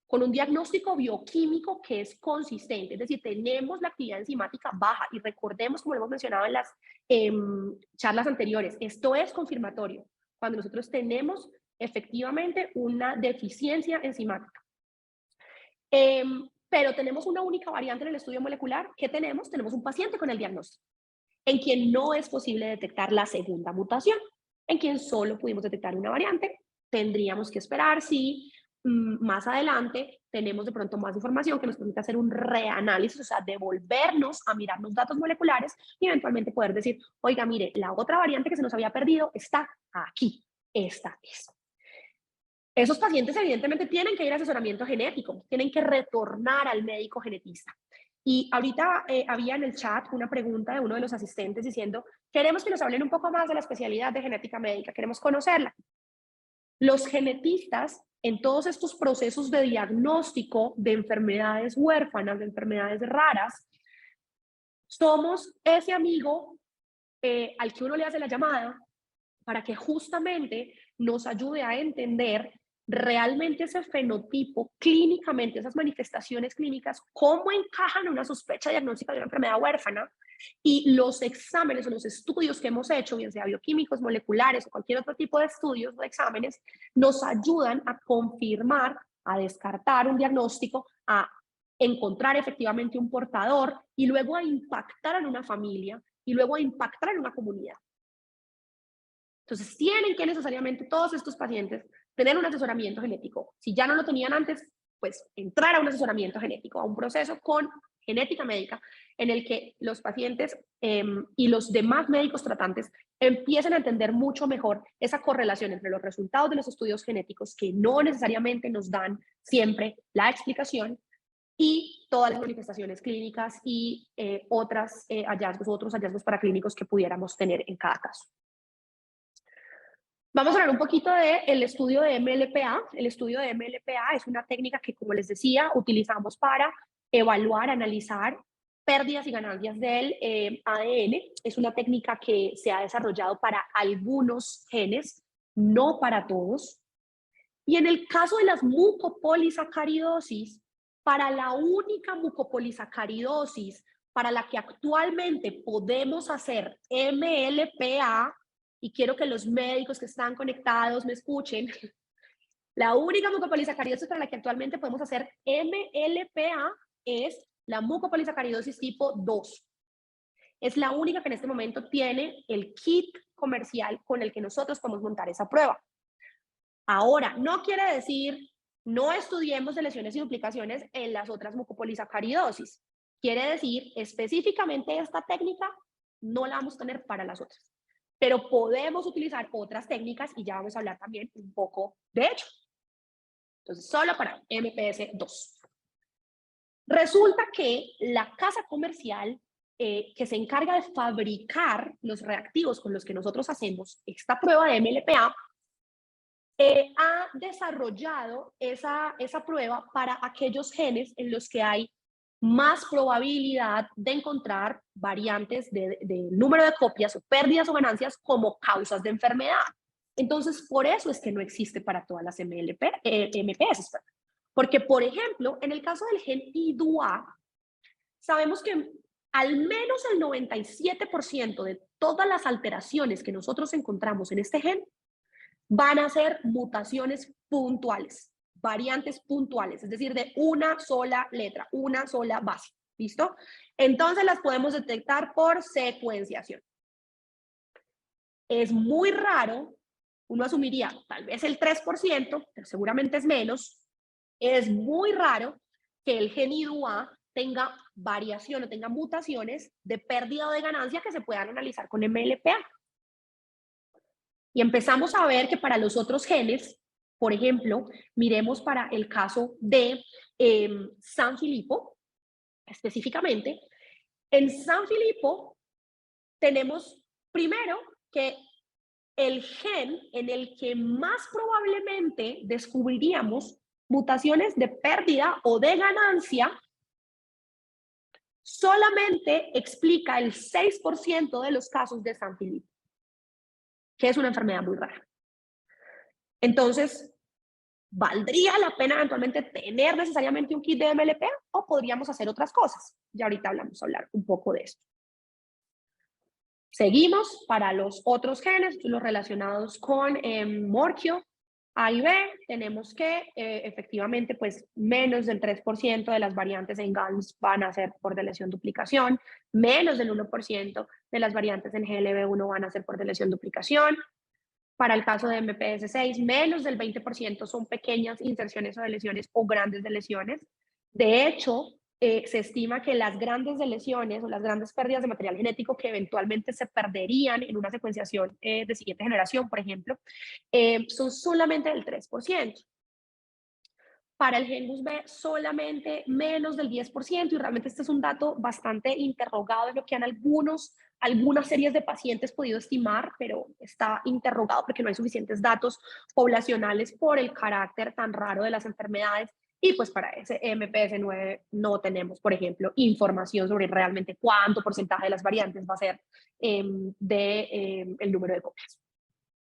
con un diagnóstico bioquímico que es consistente, es decir, tenemos la actividad enzimática baja y recordemos, como lo hemos mencionado en las charlas anteriores, esto es confirmatorio, cuando nosotros tenemos efectivamente una deficiencia enzimática. Pero tenemos una única variante en el estudio molecular. ¿Qué tenemos? Tenemos un paciente con el diagnóstico, en quien no es posible detectar la segunda mutación, en quien solo pudimos detectar una variante. Tendríamos que esperar si más adelante tenemos de pronto más información que nos permita hacer un reanálisis, o sea, devolvernos a mirar los datos moleculares y eventualmente poder decir, oiga, mire, la otra variante que se nos había perdido está aquí, esta es. Esos pacientes evidentemente tienen que ir a asesoramiento genético, tienen que retornar al médico genetista. Y ahorita había en el chat una pregunta de uno de los asistentes diciendo, queremos que nos hablen un poco más de la especialidad de genética médica, queremos conocerla. Los genetistas, en todos estos procesos de diagnóstico de enfermedades huérfanas, de enfermedades raras, somos ese amigo al que uno le hace la llamada para que justamente nos ayude a entender realmente ese fenotipo clínicamente, esas manifestaciones clínicas, cómo encajan en una sospecha diagnóstica de una enfermedad huérfana y los exámenes o los estudios que hemos hecho, bien sea bioquímicos, moleculares o cualquier otro tipo de estudios o de exámenes, nos ayudan a confirmar, a descartar un diagnóstico, a encontrar efectivamente un portador y luego a impactar en una familia y luego a impactar en una comunidad. Entonces, tienen que necesariamente todos estos pacientes tener un asesoramiento genético. Si ya no lo tenían antes, pues entrar a un asesoramiento genético, a un proceso con genética médica en el que los pacientes y los demás médicos tratantes empiecen a entender mucho mejor esa correlación entre los resultados de los estudios genéticos, que no necesariamente nos dan siempre la explicación, y todas las manifestaciones clínicas y otros hallazgos paraclínicos que pudiéramos tener en cada caso. Vamos a hablar un poquito del estudio de MLPA. El estudio de MLPA es una técnica que, como les decía, utilizamos para evaluar, analizar pérdidas y ganancias del ADN. Es una técnica que se ha desarrollado para algunos genes, no para todos. Y en el caso de las mucopolisacaridosis, para la única mucopolisacaridosis para la que actualmente podemos hacer MLPA, y quiero que los médicos que están conectados me escuchen, la única mucopolisacaridosis para la que actualmente podemos hacer MLPA es la mucopolisacaridosis tipo 2. Es la única que en este momento tiene el kit comercial con el que nosotros podemos montar esa prueba. Ahora, no quiere decir no estudiemos de lesiones y duplicaciones en las otras mucopolisacaridosis. Quiere decir específicamente esta técnica no la vamos a tener para las otras. Pero podemos utilizar otras técnicas y ya vamos a hablar también un poco de ello. Entonces, solo para MPS 2. Resulta que la casa comercial que se encarga de fabricar los reactivos con los que nosotros hacemos esta prueba de MLPA, ha desarrollado esa prueba para aquellos genes en los que hay más probabilidad de encontrar variantes de número de copias o pérdidas o ganancias como causas de enfermedad. Entonces, por eso es que no existe para todas las MPS. Porque, por ejemplo, en el caso del gen IDUA, sabemos que al menos el 97% de todas las alteraciones que nosotros encontramos en este gen van a ser mutaciones puntuales, variantes puntuales, es decir, de una sola letra, una sola base. ¿Listo? Entonces las podemos detectar por secuenciación. Es muy raro, uno asumiría tal vez el 3%, pero seguramente es menos. Es muy raro que el gen IDUA tenga variación o tenga mutaciones de pérdida o de ganancia que se puedan analizar con MLPA. Y empezamos a ver que para los otros genes, por ejemplo, miremos para el caso de San Filipo, específicamente. En San Filipo tenemos primero que el gen en el que más probablemente descubriríamos mutaciones de pérdida o de ganancia solamente explica el 6% de los casos de San Filipo, que es una enfermedad muy rara. Entonces, ¿valdría la pena eventualmente tener necesariamente un kit de MLPA o podríamos hacer otras cosas? Ya ahorita vamos a hablar un poco de esto. Seguimos para los otros genes, los relacionados con Morquio, A y B, tenemos que efectivamente pues menos del 3% de las variantes en GANS van a ser por deleción duplicación, menos del 1% de las variantes en GLB1 van a ser por deleción duplicación. Para el caso de MPS6, menos del 20% son pequeñas inserciones o deleciones o grandes deleciones. De hecho, se estima que las grandes deleciones o las grandes pérdidas de material genético que eventualmente se perderían en una secuenciación de siguiente generación, por ejemplo, son solamente del 3%. Para el Genus B solamente menos del 10% y realmente este es un dato bastante interrogado, es lo que han algunas series de pacientes podido estimar, pero está interrogado porque no hay suficientes datos poblacionales por el carácter tan raro de las enfermedades y pues para ese MPS9 no tenemos, por ejemplo, información sobre realmente cuánto porcentaje de las variantes va a ser el número de copias.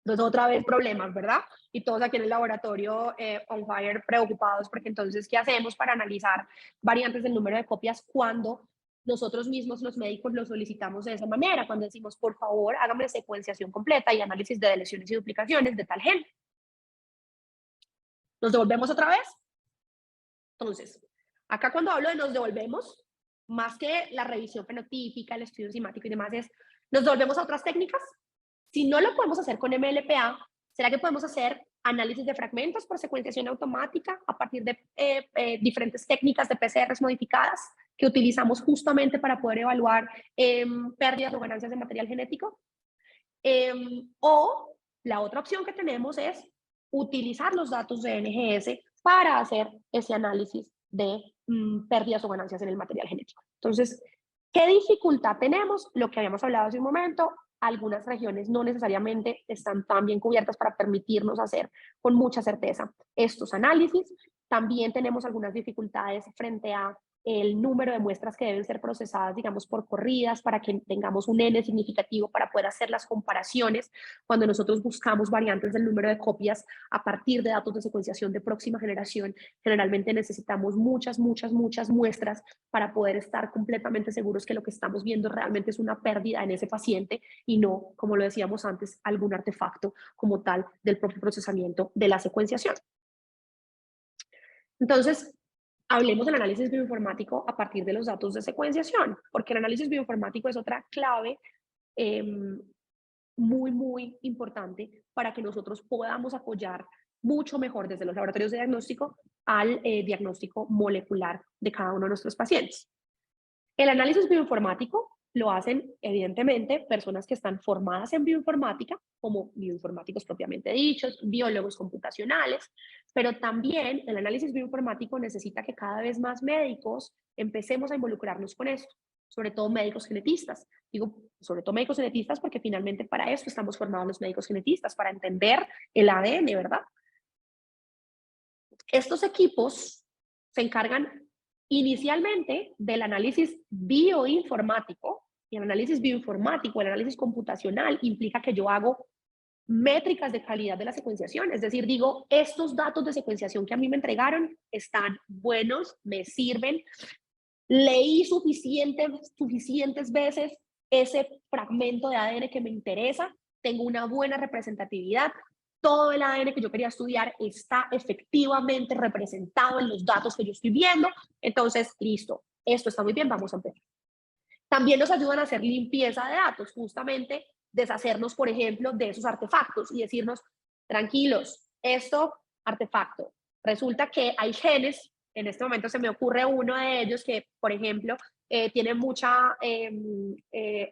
Entonces, otra vez problemas, ¿verdad? Y todos aquí en el laboratorio on fire preocupados porque entonces, ¿qué hacemos para analizar variantes del número de copias cuando nosotros mismos, los médicos, lo solicitamos de esa manera? Cuando decimos, por favor, hágame secuenciación completa y análisis de deleciones y duplicaciones de tal gen. ¿Nos devolvemos otra vez? Entonces, acá cuando hablo de nos devolvemos, más que la revisión fenotípica, el estudio enzimático y demás, es nos devolvemos a otras técnicas. Si no lo podemos hacer con MLPA, ¿será que podemos hacer análisis de fragmentos por secuenciación automática a partir de diferentes técnicas de PCRs modificadas que utilizamos justamente para poder evaluar pérdidas o ganancias de material genético? O la otra opción que tenemos es utilizar los datos de NGS para hacer ese análisis de pérdidas o ganancias en el material genético. Entonces, ¿qué dificultad tenemos? Lo que habíamos hablado hace un momento, algunas regiones no necesariamente están tan bien cubiertas para permitirnos hacer con mucha certeza estos análisis. También tenemos algunas dificultades frente a el número de muestras que deben ser procesadas, digamos, por corridas, para que tengamos un N significativo para poder hacer las comparaciones cuando nosotros buscamos variantes del número de copias a partir de datos de secuenciación de próxima generación. Generalmente necesitamos muchas muestras para poder estar completamente seguros que lo que estamos viendo realmente es una pérdida en ese paciente y no, como lo decíamos antes, algún artefacto como tal del propio procesamiento de la secuenciación. Entonces, hablemos del análisis bioinformático a partir de los datos de secuenciación, porque el análisis bioinformático es otra clave muy importante para que nosotros podamos apoyar mucho mejor desde los laboratorios de diagnóstico al diagnóstico molecular de cada uno de nuestros pacientes. El análisis bioinformático lo hacen evidentemente personas que están formadas en bioinformática, como bioinformáticos propiamente dichos, biólogos computacionales, pero también el análisis bioinformático necesita que cada vez más médicos empecemos a involucrarnos con esto, sobre todo médicos genetistas. Digo, sobre todo médicos genetistas porque finalmente para eso estamos formados los médicos genetistas, para entender el ADN, ¿verdad? Estos equipos se encargan inicialmente del análisis bioinformático, y el análisis bioinformático, el análisis computacional, implica que yo hago métricas de calidad de la secuenciación, es decir, digo, estos datos de secuenciación que a mí me entregaron están buenos, me sirven, leí suficientes veces ese fragmento de ADN que me interesa, tengo una buena representatividad, todo el ADN que yo quería estudiar está efectivamente representado en los datos que yo estoy viendo, entonces, listo, esto está muy bien, vamos a empezar. También nos ayudan a hacer limpieza de datos, justamente deshacernos, por ejemplo, de esos artefactos y decirnos, tranquilos, esto, artefacto. Resulta que hay genes, en este momento se me ocurre uno de ellos que, por ejemplo, tiene mucha,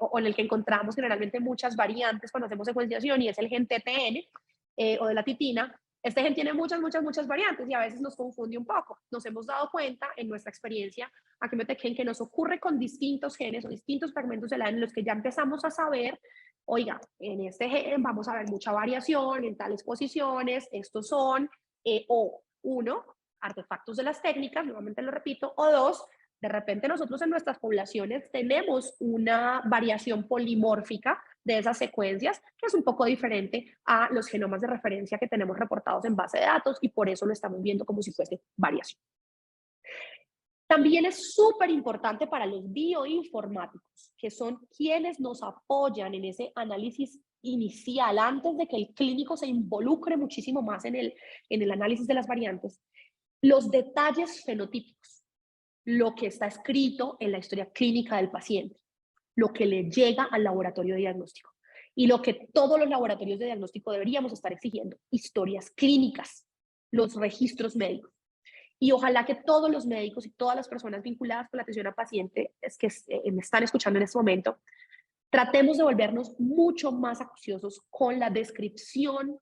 o en el que encontramos generalmente muchas variantes cuando hacemos secuenciación, y es el gen TTN o de la titina. Este gen tiene muchas variantes y a veces nos confunde un poco. Nos hemos dado cuenta en nuestra experiencia aquí me Tequen que nos ocurre con distintos genes o distintos fragmentos del ADN en los que ya empezamos a saber, oiga, en este gen vamos a ver mucha variación en tales posiciones, estos son, o uno, artefactos de las técnicas, nuevamente lo repito, o dos, de repente nosotros en nuestras poblaciones tenemos una variación polimórfica de esas secuencias, que es un poco diferente a los genomas de referencia que tenemos reportados en base de datos, y por eso lo estamos viendo como si fuese variación. También es súper importante para los bioinformáticos, que son quienes nos apoyan en ese análisis inicial, antes de que el clínico se involucre muchísimo más en el análisis de las variantes, los detalles fenotípicos, lo que está escrito en la historia clínica del paciente, lo que le llega al laboratorio de diagnóstico y lo que todos los laboratorios de diagnóstico deberíamos estar exigiendo, historias clínicas, los registros médicos. Y ojalá que todos los médicos y todas las personas vinculadas con la atención al paciente que me están escuchando en este momento, tratemos de volvernos mucho más acuciosos con la descripción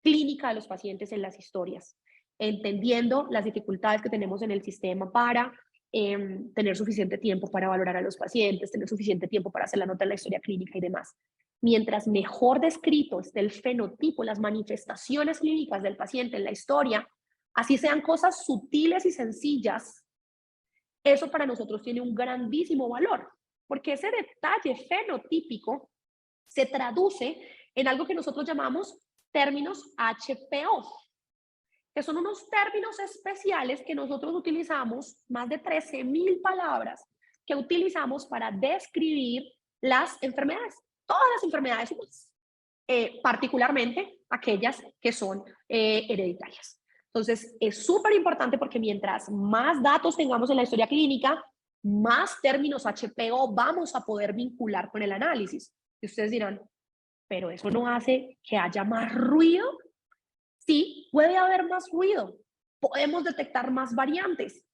clínica de los pacientes en las historias, entendiendo las dificultades que tenemos en el sistema para tener suficiente tiempo para valorar a los pacientes, tener suficiente tiempo para hacer la nota en la historia clínica y demás. Mientras mejor descrito esté el fenotipo, las manifestaciones clínicas del paciente en la historia, así sean cosas sutiles y sencillas, eso para nosotros tiene un grandísimo valor, porque ese detalle fenotípico se traduce en algo que nosotros llamamos términos HPO, que son unos términos especiales que nosotros utilizamos, más de 13,000 palabras que utilizamos para describir las enfermedades, todas las enfermedades humanas, particularmente aquellas que son hereditarias. Entonces, es súper importante porque mientras más datos tengamos en la historia clínica, más términos HPO vamos a poder vincular con el análisis. Y ustedes dirán, pero eso no hace que haya más ruido. Sí, puede haber más ruido. Podemos detectar más variantes,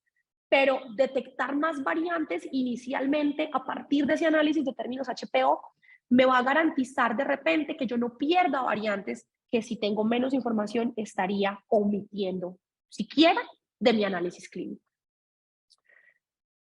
pero detectar más variantes inicialmente a partir de ese análisis de términos HPO me va a garantizar de repente que yo no pierda variantes que si tengo menos información estaría omitiendo siquiera de mi análisis clínico.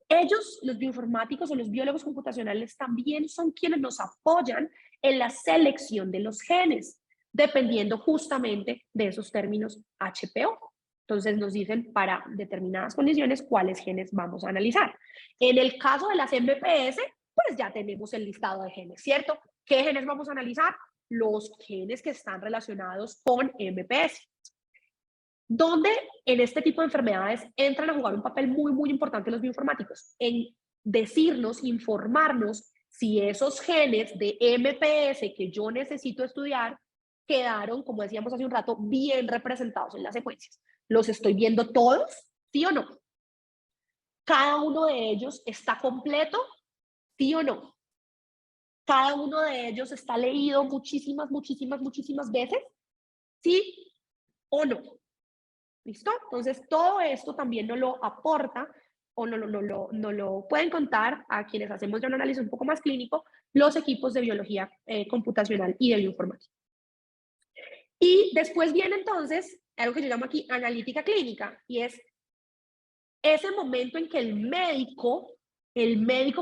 Ellos, los bioinformáticos o los biólogos computacionales, también son quienes nos apoyan en la selección de los genes, dependiendo justamente de esos términos HPO. Entonces nos dicen para determinadas condiciones cuáles genes vamos a analizar. En el caso de las MPS, pues ya tenemos el listado de genes, ¿cierto? ¿Qué genes vamos a analizar? Los genes que están relacionados con MPS. ¿Dónde en este tipo de enfermedades entran a jugar un papel muy importante los bioinformáticos? En decirnos, informarnos si esos genes de MPS que yo necesito estudiar quedaron, como decíamos hace un rato, bien representados en las secuencias. ¿Los estoy viendo todos? ¿Sí o no? ¿Cada uno de ellos está completo? ¿Sí o no? ¿Cada uno de ellos está leído muchísimas veces? ¿Sí o no? ¿Listo? Entonces, todo esto también nos lo aporta o no lo pueden contar a quienes hacemos ya un análisis un poco más clínico, los equipos de biología computacional y de bioinformática. Y después viene entonces algo que yo llamo aquí analítica clínica, y es ese momento en que el médico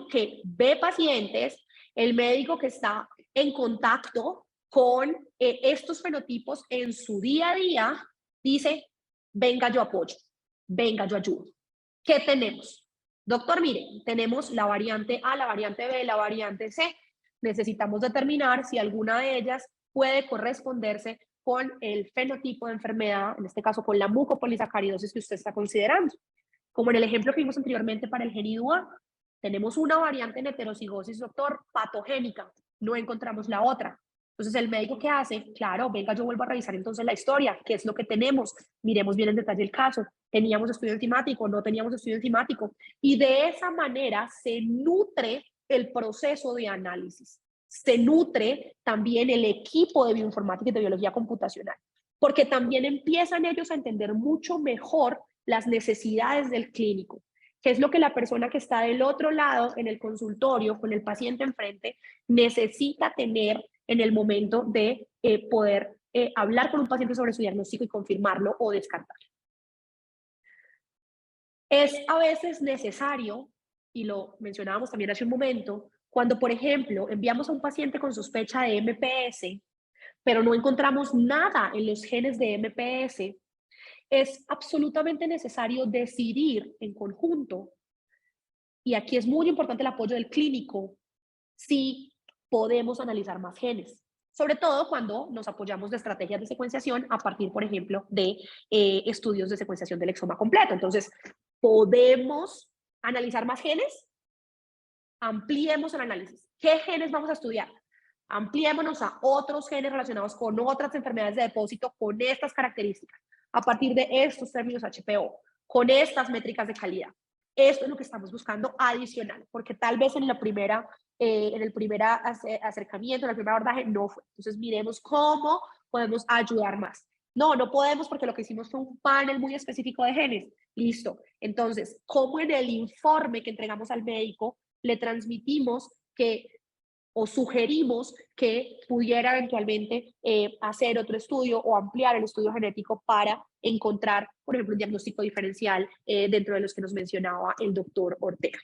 que ve pacientes, el médico que está en contacto con estos fenotipos en su día a día, dice, venga, yo apoyo, venga, yo ayudo. ¿Qué tenemos? Doctor, mire, tenemos la variante A, la variante B, la variante C. Necesitamos determinar si alguna de ellas puede corresponderse con el fenotipo de enfermedad, en este caso con la mucopolisacaridosis que usted está considerando. Como en el ejemplo que vimos anteriormente para el gen IDUA, tenemos una variante en heterocigosis, doctor, patogénica, no encontramos la otra. Entonces, el médico, ¿qué hace? Claro, venga, yo vuelvo a revisar entonces la historia, qué es lo que tenemos, miremos bien en detalle el caso, teníamos estudio enzimático, no teníamos estudio enzimático, y de esa manera se nutre el proceso de análisis, se nutre también el equipo de bioinformática y de biología computacional, porque también empiezan ellos a entender mucho mejor las necesidades del clínico, que es lo que la persona que está del otro lado en el consultorio con el paciente enfrente necesita tener en el momento de poder hablar con un paciente sobre su diagnóstico y confirmarlo o descartarlo. Es a veces necesario, y lo mencionábamos también hace un momento, cuando, por ejemplo, enviamos a un paciente con sospecha de MPS, pero no encontramos nada en los genes de MPS, es absolutamente necesario decidir en conjunto, y aquí es muy importante el apoyo del clínico, si podemos analizar más genes, sobre todo cuando nos apoyamos de estrategias de secuenciación a partir, por ejemplo, de estudios de secuenciación del exoma completo. Entonces, ¿podemos analizar más genes? Ampliemos el análisis. ¿Qué genes vamos a estudiar? Ampliémonos a otros genes relacionados con otras enfermedades de depósito con estas características, a partir de estos términos HPO, con estas métricas de calidad. Esto es lo que estamos buscando adicional, porque tal vez en el primer acercamiento, en el primer abordaje, no fue. Entonces, miremos cómo podemos ayudar más. No podemos porque lo que hicimos fue un panel muy específico de genes. Listo. Entonces, ¿cómo en el informe que entregamos al médico le transmitimos que o sugerimos que pudiera eventualmente hacer otro estudio o ampliar el estudio genético para encontrar, por ejemplo, un diagnóstico diferencial dentro de los que nos mencionaba el doctor Ortega?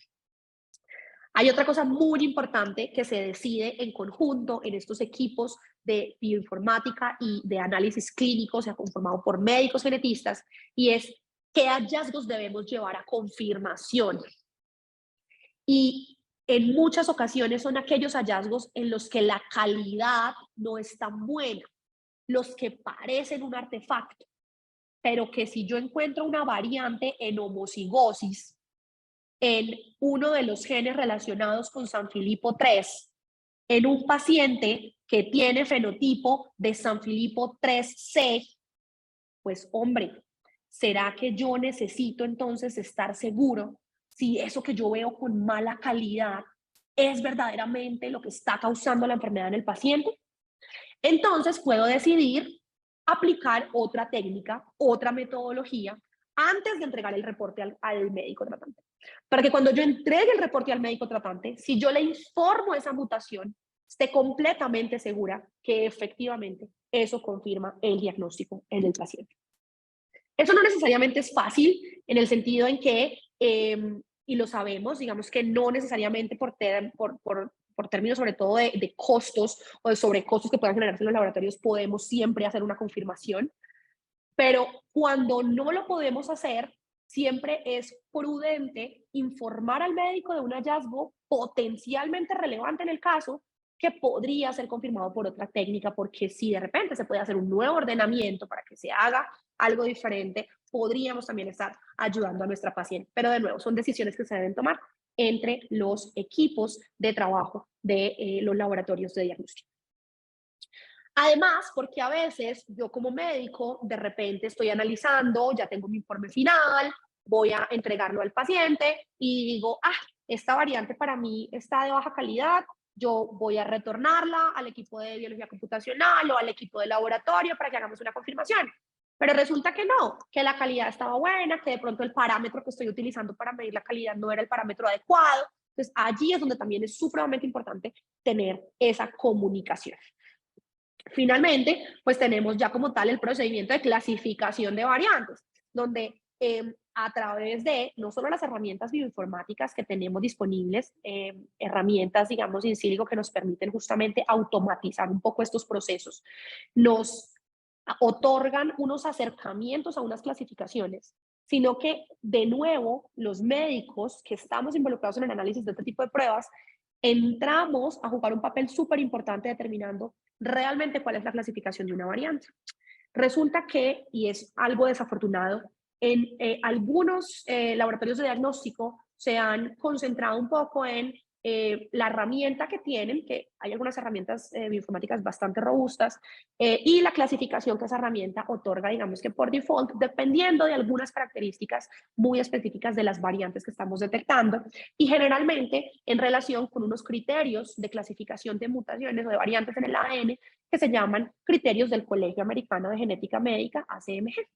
Hay otra cosa muy importante que se decide en conjunto en estos equipos de bioinformática y de análisis clínico, o sea, conformado por médicos genetistas, y es qué hallazgos debemos llevar a confirmación. Y en muchas ocasiones son aquellos hallazgos en los que la calidad no es tan buena, los que parecen un artefacto, pero que si yo encuentro una variante en homocigosis en uno de los genes relacionados con Sanfilippo 3, en un paciente que tiene fenotipo de Sanfilippo 3C, pues hombre, ¿será que yo necesito entonces estar seguro si eso que yo veo con mala calidad es verdaderamente lo que está causando la enfermedad en el paciente? Entonces puedo decidir aplicar otra técnica, otra metodología, antes de entregar el reporte al médico tratante. Para que cuando yo entregue el reporte al médico tratante, si yo le informo esa mutación, esté completamente segura que efectivamente eso confirma el diagnóstico en el paciente. Eso no necesariamente es fácil en el sentido en que, y lo sabemos, digamos que no necesariamente por términos sobre todo de costos o de sobrecostos que puedan generarse en los laboratorios, podemos siempre hacer una confirmación, pero cuando no lo podemos hacer, siempre es prudente informar al médico de un hallazgo potencialmente relevante en el caso que podría ser confirmado por otra técnica, porque si de repente se puede hacer un nuevo ordenamiento para que se haga algo diferente, podríamos también estar ayudando a nuestra paciente. Pero de nuevo, son decisiones que se deben tomar entre los equipos de trabajo de los laboratorios de diagnóstico. Además, porque a veces yo como médico de repente estoy analizando, ya tengo mi informe final, voy a entregarlo al paciente y digo, esta variante para mí está de baja calidad, yo voy a retornarla al equipo de biología computacional o al equipo de laboratorio para que hagamos una confirmación. Pero resulta que no, que la calidad estaba buena, que de pronto el parámetro que estoy utilizando para medir la calidad no era el parámetro adecuado. Entonces, allí es donde también es supremamente importante tener esa comunicación. Finalmente, pues tenemos ya como tal el procedimiento de clasificación de variantes, donde a través de no solo las herramientas bioinformáticas que tenemos disponibles, herramientas, digamos, in silico que nos permiten justamente automatizar un poco estos procesos, nos otorgan unos acercamientos a unas clasificaciones, sino que de nuevo los médicos que estamos involucrados en el análisis de este tipo de pruebas, entramos a jugar un papel súper importante determinando realmente cuál es la clasificación de una variante. Resulta que, y es algo desafortunado, en algunos laboratorios de diagnóstico se han concentrado un poco en la herramienta que tienen, que hay algunas herramientas bioinformáticas bastante robustas, y la clasificación que esa herramienta otorga, digamos que por default, dependiendo de algunas características muy específicas de las variantes que estamos detectando, y generalmente en relación con unos criterios de clasificación de mutaciones o de variantes en el ADN que se llaman criterios del Colegio Americano de Genética Médica, ACMG.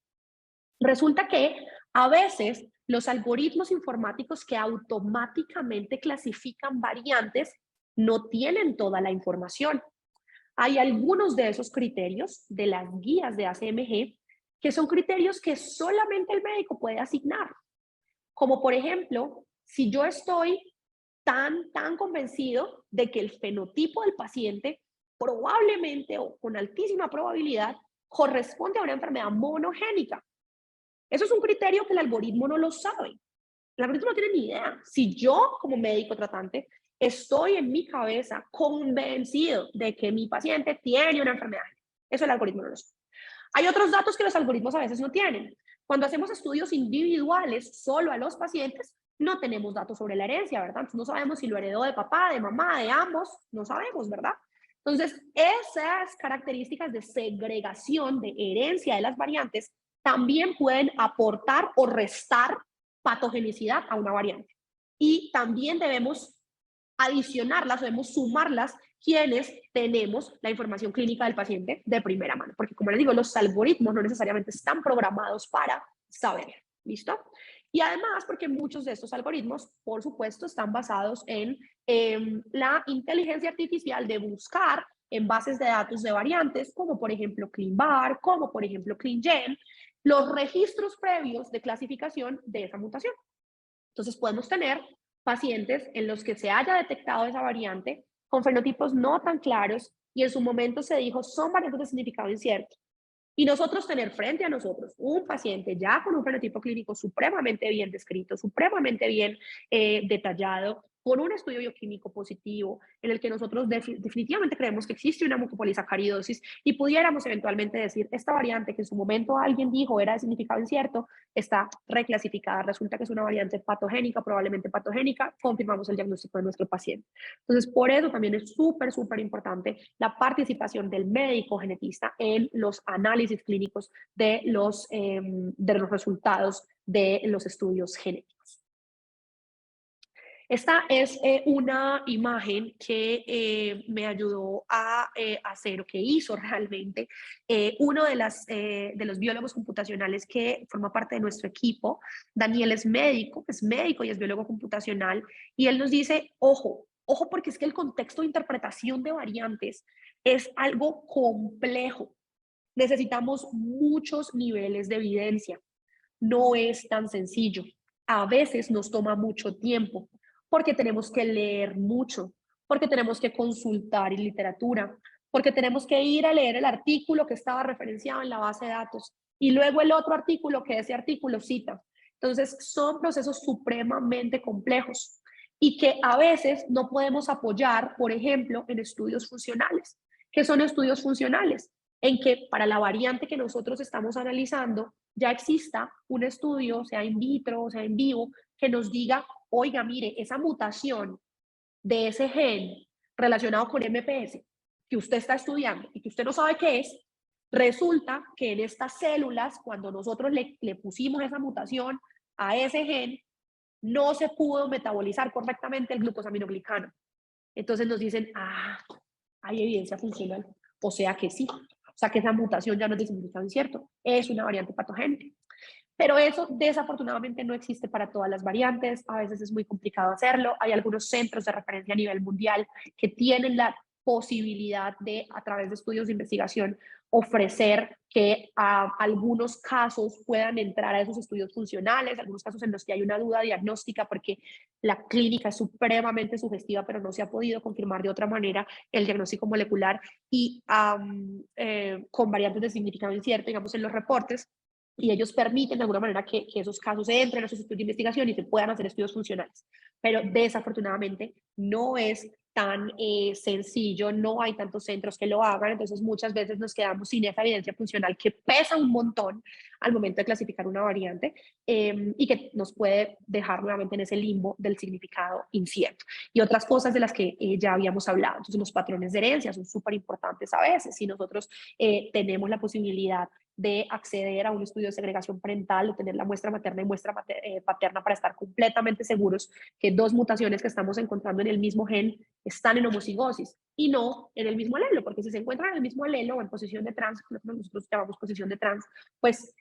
Resulta que a veces los algoritmos informáticos que automáticamente clasifican variantes no tienen toda la información. Hay algunos de esos criterios de las guías de ACMG que son criterios que solamente el médico puede asignar. Como por ejemplo, si yo estoy tan convencido de que el fenotipo del paciente probablemente o con altísima probabilidad corresponde a una enfermedad monogénica. Eso es un criterio que el algoritmo no lo sabe. El algoritmo no tiene ni idea. Si yo, como médico tratante, estoy en mi cabeza convencido de que mi paciente tiene una enfermedad, eso el algoritmo no lo sabe. Hay otros datos que los algoritmos a veces no tienen. Cuando hacemos estudios individuales solo a los pacientes, no tenemos datos sobre la herencia, ¿verdad? Entonces no sabemos si lo heredó de papá, de mamá, de ambos, no sabemos, ¿verdad? Entonces, esas características de segregación, de herencia de las variantes, también pueden aportar o restar patogenicidad a una variante. Y también debemos adicionarlas, debemos sumarlas quienes tenemos la información clínica del paciente de primera mano, porque como les digo, los algoritmos no necesariamente están programados para saber, ¿listo? Y además porque muchos de estos algoritmos, por supuesto, están basados en la inteligencia artificial de buscar en bases de datos de variantes, como por ejemplo ClinVar, como por ejemplo ClinGen, los registros previos de clasificación de esa mutación. Entonces podemos tener pacientes en los que se haya detectado esa variante con fenotipos no tan claros y en su momento se dijo son variantes de significado incierto. Y nosotros tener frente a nosotros un paciente ya con un fenotipo clínico supremamente bien descrito, supremamente bien detallado, con un estudio bioquímico positivo, en el que nosotros definitivamente creemos que existe una mucopolisacaridosis y pudiéramos eventualmente decir, esta variante que en su momento alguien dijo era de significado incierto, está reclasificada, resulta que es una variante patogénica, probablemente patogénica, confirmamos el diagnóstico de nuestro paciente. Entonces, por eso también es súper importante la participación del médico genetista en los análisis clínicos de los resultados de los estudios genéticos. Esta es una imagen que me ayudó a hacer, o que hizo realmente uno de los biólogos computacionales que forma parte de nuestro equipo. Daniel es médico y es biólogo computacional, y él nos dice, ojo, porque es que el contexto de interpretación de variantes es algo complejo. Necesitamos muchos niveles de evidencia. No es tan sencillo. A veces nos toma mucho tiempo porque tenemos que leer mucho, porque tenemos que consultar en literatura, porque tenemos que ir a leer el artículo que estaba referenciado en la base de datos y luego el otro artículo que ese artículo cita. Entonces, son procesos supremamente complejos y que a veces no podemos apoyar, por ejemplo, en estudios funcionales. ¿Qué son estudios funcionales? En que para la variante que nosotros estamos analizando ya exista un estudio, sea in vitro o sea en vivo, que nos diga, oiga, mire, esa mutación de ese gen relacionado con MPS que usted está estudiando y que usted no sabe qué es, resulta que en estas células, cuando nosotros le pusimos esa mutación a ese gen, no se pudo metabolizar correctamente el glucosaminoglicano. Entonces nos dicen, hay evidencia funcional, o sea que sí. O sea que esa mutación ya no es de significado incierto, es una variante patogénica. Pero eso desafortunadamente no existe para todas las variantes, a veces es muy complicado hacerlo. Hay algunos centros de referencia a nivel mundial que tienen la posibilidad de, a través de estudios de investigación, ofrecer que algunos casos puedan entrar a esos estudios funcionales, algunos casos en los que hay una duda diagnóstica porque la clínica es supremamente sugestiva, pero no se ha podido confirmar de otra manera el diagnóstico molecular y con variantes de significado incierto, digamos, en los reportes, y ellos permiten de alguna manera que esos casos entren a esos estudios de investigación y se puedan hacer estudios funcionales. Pero desafortunadamente no es tan sencillo, no hay tantos centros que lo hagan, entonces muchas veces nos quedamos sin esa evidencia funcional que pesa un montón al momento de clasificar una variante y que nos puede dejar nuevamente en ese limbo del significado incierto. Y otras cosas de las que ya habíamos hablado, entonces los patrones de herencia son súper importantes a veces, si nosotros tenemos la posibilidad de acceder a un estudio de segregación parental o tener la muestra materna y muestra paterna para estar completamente seguros que dos mutaciones que estamos encontrando en el mismo gen están en homocigosis y no en el mismo alelo, porque si se encuentran en el mismo alelo o en posición de trans, lo que nosotros llamamos posición de trans, pues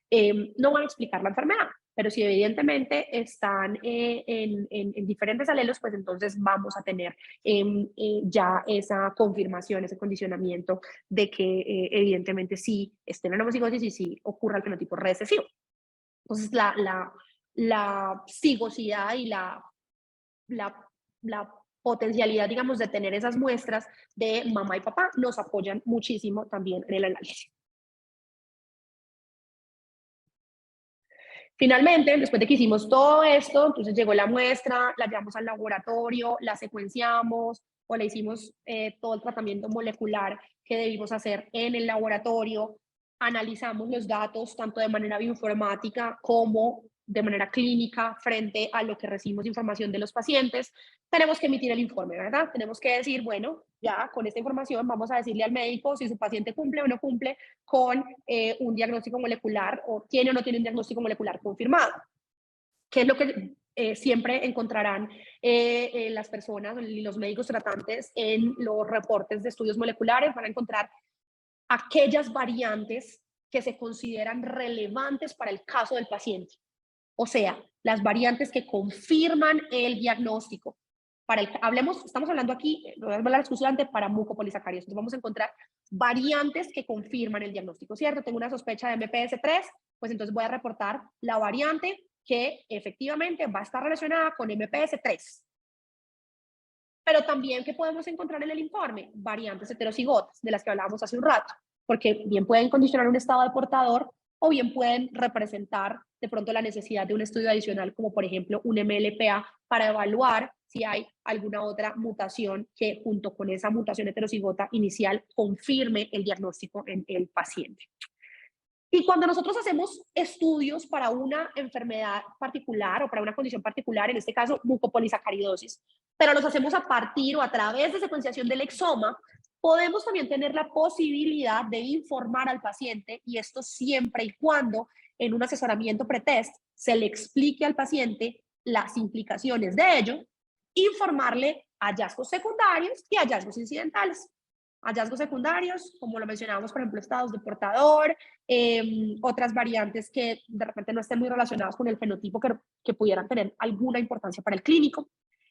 no van a explicar la enfermedad. Pero si evidentemente están en diferentes alelos, pues entonces vamos a tener ya esa confirmación, ese condicionamiento de que evidentemente sí estén en homocigosis y sí ocurra el fenotipo recesivo. Entonces la cigosidad y la potencialidad, digamos, de tener esas muestras de mamá y papá nos apoyan muchísimo también en el análisis. Finalmente, después de que hicimos todo esto, entonces llegó la muestra, la llevamos al laboratorio, la secuenciamos o le hicimos todo el tratamiento molecular que debimos hacer en el laboratorio, analizamos los datos tanto de manera bioinformática como de manera clínica frente a lo que recibimos información de los pacientes. Tenemos que emitir el informe, ¿verdad? Tenemos que decir, bueno, ya con esta información vamos a decirle al médico si su paciente cumple o no cumple con un diagnóstico molecular o tiene o no tiene un diagnóstico molecular confirmado. ¿Qué es lo que siempre encontrarán las personas y los médicos tratantes en los reportes de estudios moleculares? Van a encontrar aquellas variantes que se consideran relevantes para el caso del paciente. O sea, las variantes que confirman el diagnóstico. Estamos hablando aquí, voy a hablar exclusivamente para mucopolisacáridos. Entonces vamos a encontrar variantes que confirman el diagnóstico, ¿cierto? Tengo una sospecha de MPS3, pues entonces voy a reportar la variante que efectivamente va a estar relacionada con MPS3. Pero también, ¿qué podemos encontrar en el informe? Variantes heterocigotas, de las que hablábamos hace un rato, porque bien pueden condicionar un estado de portador o bien pueden representar de pronto la necesidad de un estudio adicional, como por ejemplo un MLPA, para evaluar si hay alguna otra mutación que junto con esa mutación heterocigota inicial confirme el diagnóstico en el paciente. Y cuando nosotros hacemos estudios para una enfermedad particular o para una condición particular, en este caso mucopolisacaridosis, pero los hacemos a partir o a través de secuenciación del exoma, podemos también tener la posibilidad de informar al paciente, y esto siempre y cuando en un asesoramiento pretest se le explique al paciente las implicaciones de ello, informarle hallazgos secundarios y hallazgos incidentales. Hallazgos secundarios, como lo mencionábamos, por ejemplo, estados de portador, otras variantes que de repente no estén muy relacionadas con el fenotipo que pudieran tener alguna importancia para el clínico,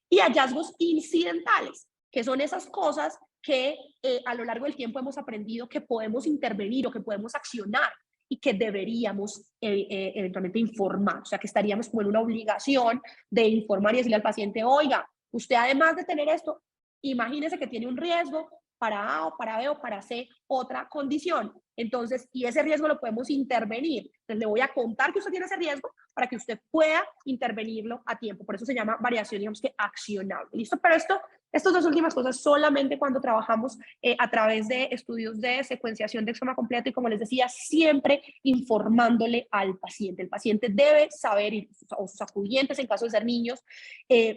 y hallazgos incidentales, que son esas cosas que a lo largo del tiempo hemos aprendido que podemos intervenir o que podemos accionar y que deberíamos eventualmente informar, o sea que estaríamos como en una obligación de informar y decirle al paciente, oiga, usted además de tener esto, imagínese que tiene un riesgo para A o para B o para C otra condición. Entonces, y ese riesgo lo podemos intervenir. Entonces, le voy a contar que usted tiene ese riesgo para que usted pueda intervenirlo a tiempo. Por eso se llama variación, digamos que accionable. ¿Listo? Pero estas dos últimas cosas solamente cuando trabajamos a través de estudios de secuenciación de exoma completo y, como les decía, siempre informándole al paciente. El paciente debe saber, o sus acudientes en caso de ser niños,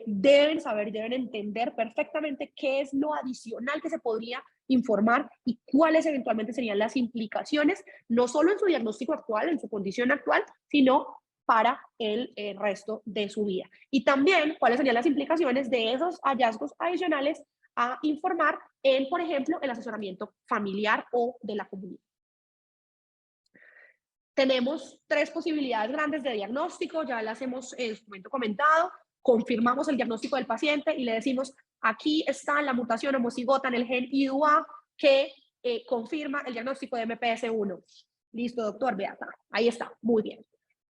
deben saber, deben entender perfectamente qué es lo adicional que se podría informar y cuáles eventualmente serían las implicaciones, no solo en su diagnóstico actual, en su condición actual, sino para el resto de su vida. Y también cuáles serían las implicaciones de esos hallazgos adicionales a informar en, por ejemplo, el asesoramiento familiar o de la comunidad. tenemos 3 posibilidades grandes de diagnóstico, ya las hemos en su momento comentado. Confirmamos el diagnóstico del paciente y le decimos, aquí está la mutación homocigota en el gen IDUA que confirma el diagnóstico de MPS1. Listo, doctor, vea acá. Ahí está, muy bien.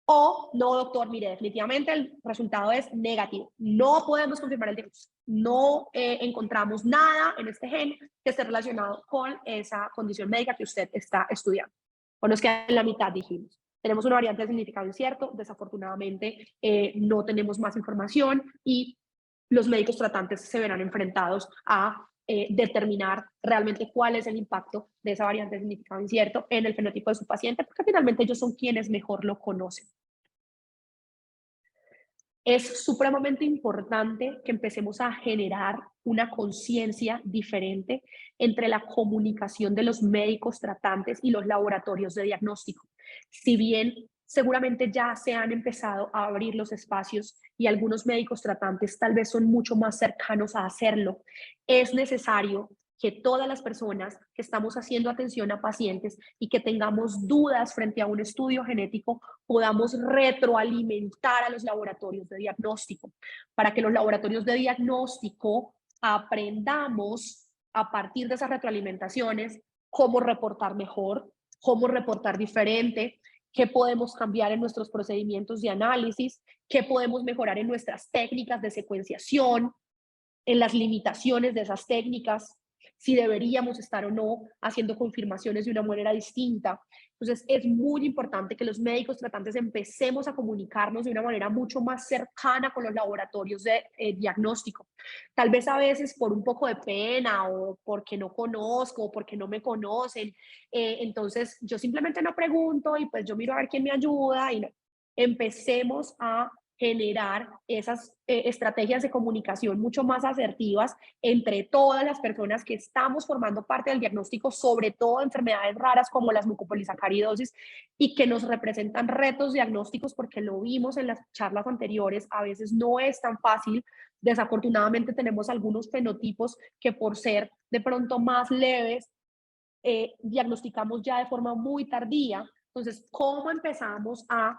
O, no, doctor, mire, definitivamente el resultado es negativo. No podemos confirmar el diagnóstico. No encontramos nada en este gen que esté relacionado con esa condición médica que usted está estudiando. O nos queda en la mitad, dijimos. Tenemos una variante de significado incierto. Desafortunadamente, no tenemos más información y los médicos tratantes se verán enfrentados a determinar realmente cuál es el impacto de esa variante de significado incierto en el fenotipo de su paciente, porque finalmente ellos son quienes mejor lo conocen. Es supremamente importante que empecemos a generar una conciencia diferente entre la comunicación de los médicos tratantes y los laboratorios de diagnóstico. Si bien seguramente ya se han empezado a abrir los espacios y algunos médicos tratantes tal vez son mucho más cercanos a hacerlo, es necesario que todas las personas que estamos haciendo atención a pacientes y que tengamos dudas frente a un estudio genético podamos retroalimentar a los laboratorios de diagnóstico, para que los laboratorios de diagnóstico aprendamos a partir de esas retroalimentaciones cómo reportar mejor, cómo reportar diferente, qué podemos cambiar en nuestros procedimientos de análisis, qué podemos mejorar en nuestras técnicas de secuenciación, en las limitaciones de esas técnicas, si deberíamos estar o no haciendo confirmaciones de una manera distinta. Entonces, es muy importante que los médicos tratantes empecemos a comunicarnos de una manera mucho más cercana con los laboratorios de diagnóstico. Tal vez a veces por un poco de pena o porque no conozco o porque no me conocen. Entonces, yo simplemente no pregunto y pues yo miro a ver quién me ayuda y no. Empecemos a generar esas estrategias de comunicación mucho más asertivas entre todas las personas que estamos formando parte del diagnóstico, sobre todo enfermedades raras como las mucopolisacaridosis y que nos representan retos diagnósticos porque lo vimos en las charlas anteriores, a veces no es tan fácil. Desafortunadamente tenemos algunos fenotipos que por ser de pronto más leves, diagnosticamos ya de forma muy tardía. Entonces, ¿cómo empezamos a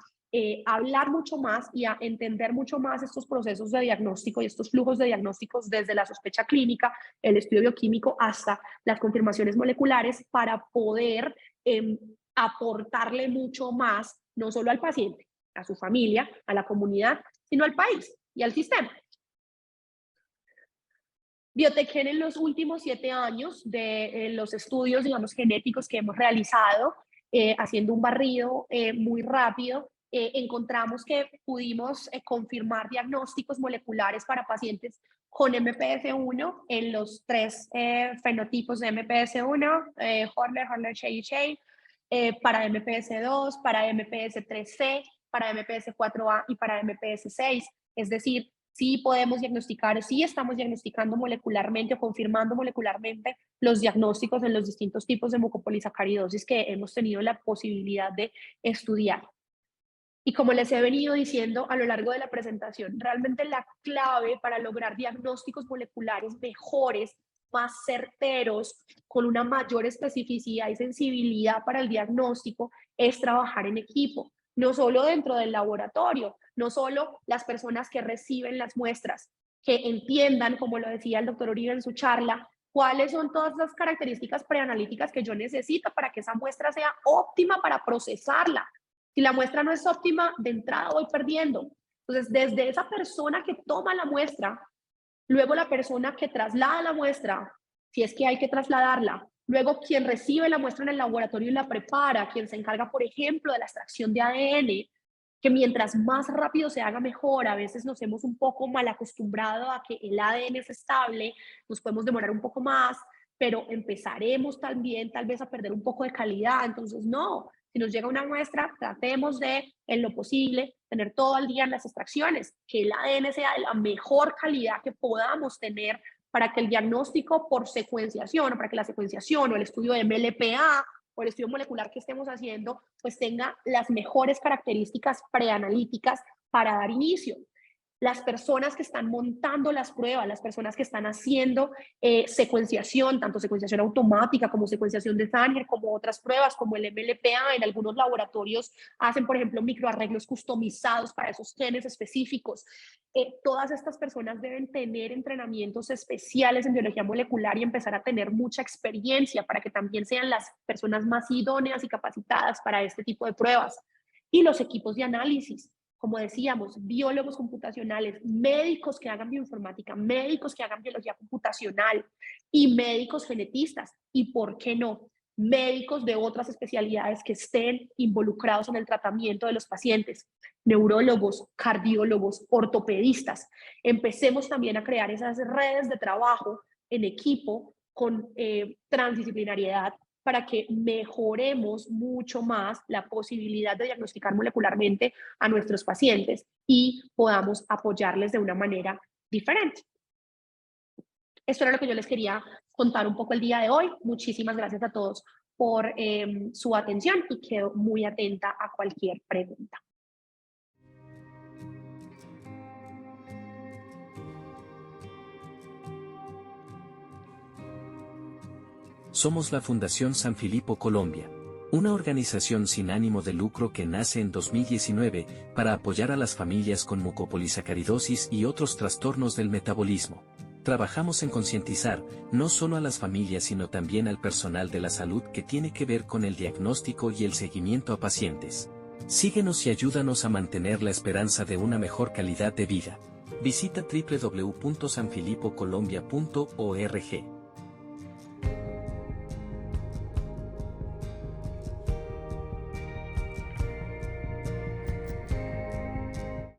hablar mucho más y a entender mucho más estos procesos de diagnóstico y estos flujos de diagnósticos desde la sospecha clínica, el estudio bioquímico hasta las confirmaciones moleculares para poder aportarle mucho más, no solo al paciente, a su familia, a la comunidad, sino al país y al sistema? Biotecgen en los últimos 7 años de los estudios, digamos, genéticos que hemos realizado, haciendo un barrido muy rápido, encontramos que pudimos confirmar diagnósticos moleculares para pacientes con MPS1 en los 3 fenotipos de MPS1, Horler, Shey y Shey, para MPS2, para MPS3C, para MPS4A y para MPS6. Es decir, sí podemos diagnosticar, sí estamos diagnosticando molecularmente o confirmando molecularmente los diagnósticos en los distintos tipos de mucopolisacaridosis que hemos tenido la posibilidad de estudiar. Y como les he venido diciendo a lo largo de la presentación, realmente la clave para lograr diagnósticos moleculares mejores, más certeros, con una mayor especificidad y sensibilidad para el diagnóstico, es trabajar en equipo, no solo dentro del laboratorio, no solo las personas que reciben las muestras, que entiendan, como lo decía el doctor Uribe en su charla, cuáles son todas las características preanalíticas que yo necesito para que esa muestra sea óptima para procesarla. Si la muestra no es óptima, de entrada voy perdiendo. Entonces, desde esa persona que toma la muestra, luego la persona que traslada la muestra, si es que hay que trasladarla, luego quien recibe la muestra en el laboratorio y la prepara, quien se encarga, por ejemplo, de la extracción de ADN, que mientras más rápido se haga mejor, a veces nos hemos un poco mal acostumbrado a que el ADN es estable, nos podemos demorar un poco más, pero empezaremos también tal vez a perder un poco de calidad. Entonces, no, si nos llega una muestra, tratemos de, en lo posible, tener todo el día en las extracciones, que el ADN sea de la mejor calidad que podamos tener para que el diagnóstico por secuenciación, o para que la secuenciación o el estudio de MLPA o el estudio molecular que estemos haciendo, pues tenga las mejores características preanalíticas para dar inicio. las personas que están montando las pruebas, las personas que están haciendo secuenciación, tanto secuenciación automática como secuenciación de Sanger, como otras pruebas, como el MLPA, en algunos laboratorios hacen, por ejemplo, microarreglos customizados para esos genes específicos. Todas estas personas deben tener entrenamientos especiales en biología molecular y empezar a tener mucha experiencia para que también sean las personas más idóneas y capacitadas para este tipo de pruebas. Y los equipos de análisis, como decíamos, biólogos computacionales, médicos que hagan bioinformática, médicos que hagan biología computacional y médicos genetistas. Y por qué no, médicos de otras especialidades que estén involucrados en el tratamiento de los pacientes, neurólogos, cardiólogos, ortopedistas. Empecemos también a crear esas redes de trabajo en equipo con transdisciplinariedad para que mejoremos mucho más la posibilidad de diagnosticar molecularmente a nuestros pacientes y podamos apoyarles de una manera diferente. Esto era lo que yo les quería contar un poco el día de hoy. Muchísimas gracias a todos por su atención y quedo muy atenta a cualquier pregunta. Somos la Fundación San Filipo Colombia, una organización sin ánimo de lucro que nace en 2019 para apoyar a las familias con mucopolisacaridosis y otros trastornos del metabolismo. Trabajamos en concientizar, no solo a las familias sino también al personal de la salud que tiene que ver con el diagnóstico y el seguimiento a pacientes. Síguenos y ayúdanos a mantener la esperanza de una mejor calidad de vida. Visita www.sanfilipocolombia.org.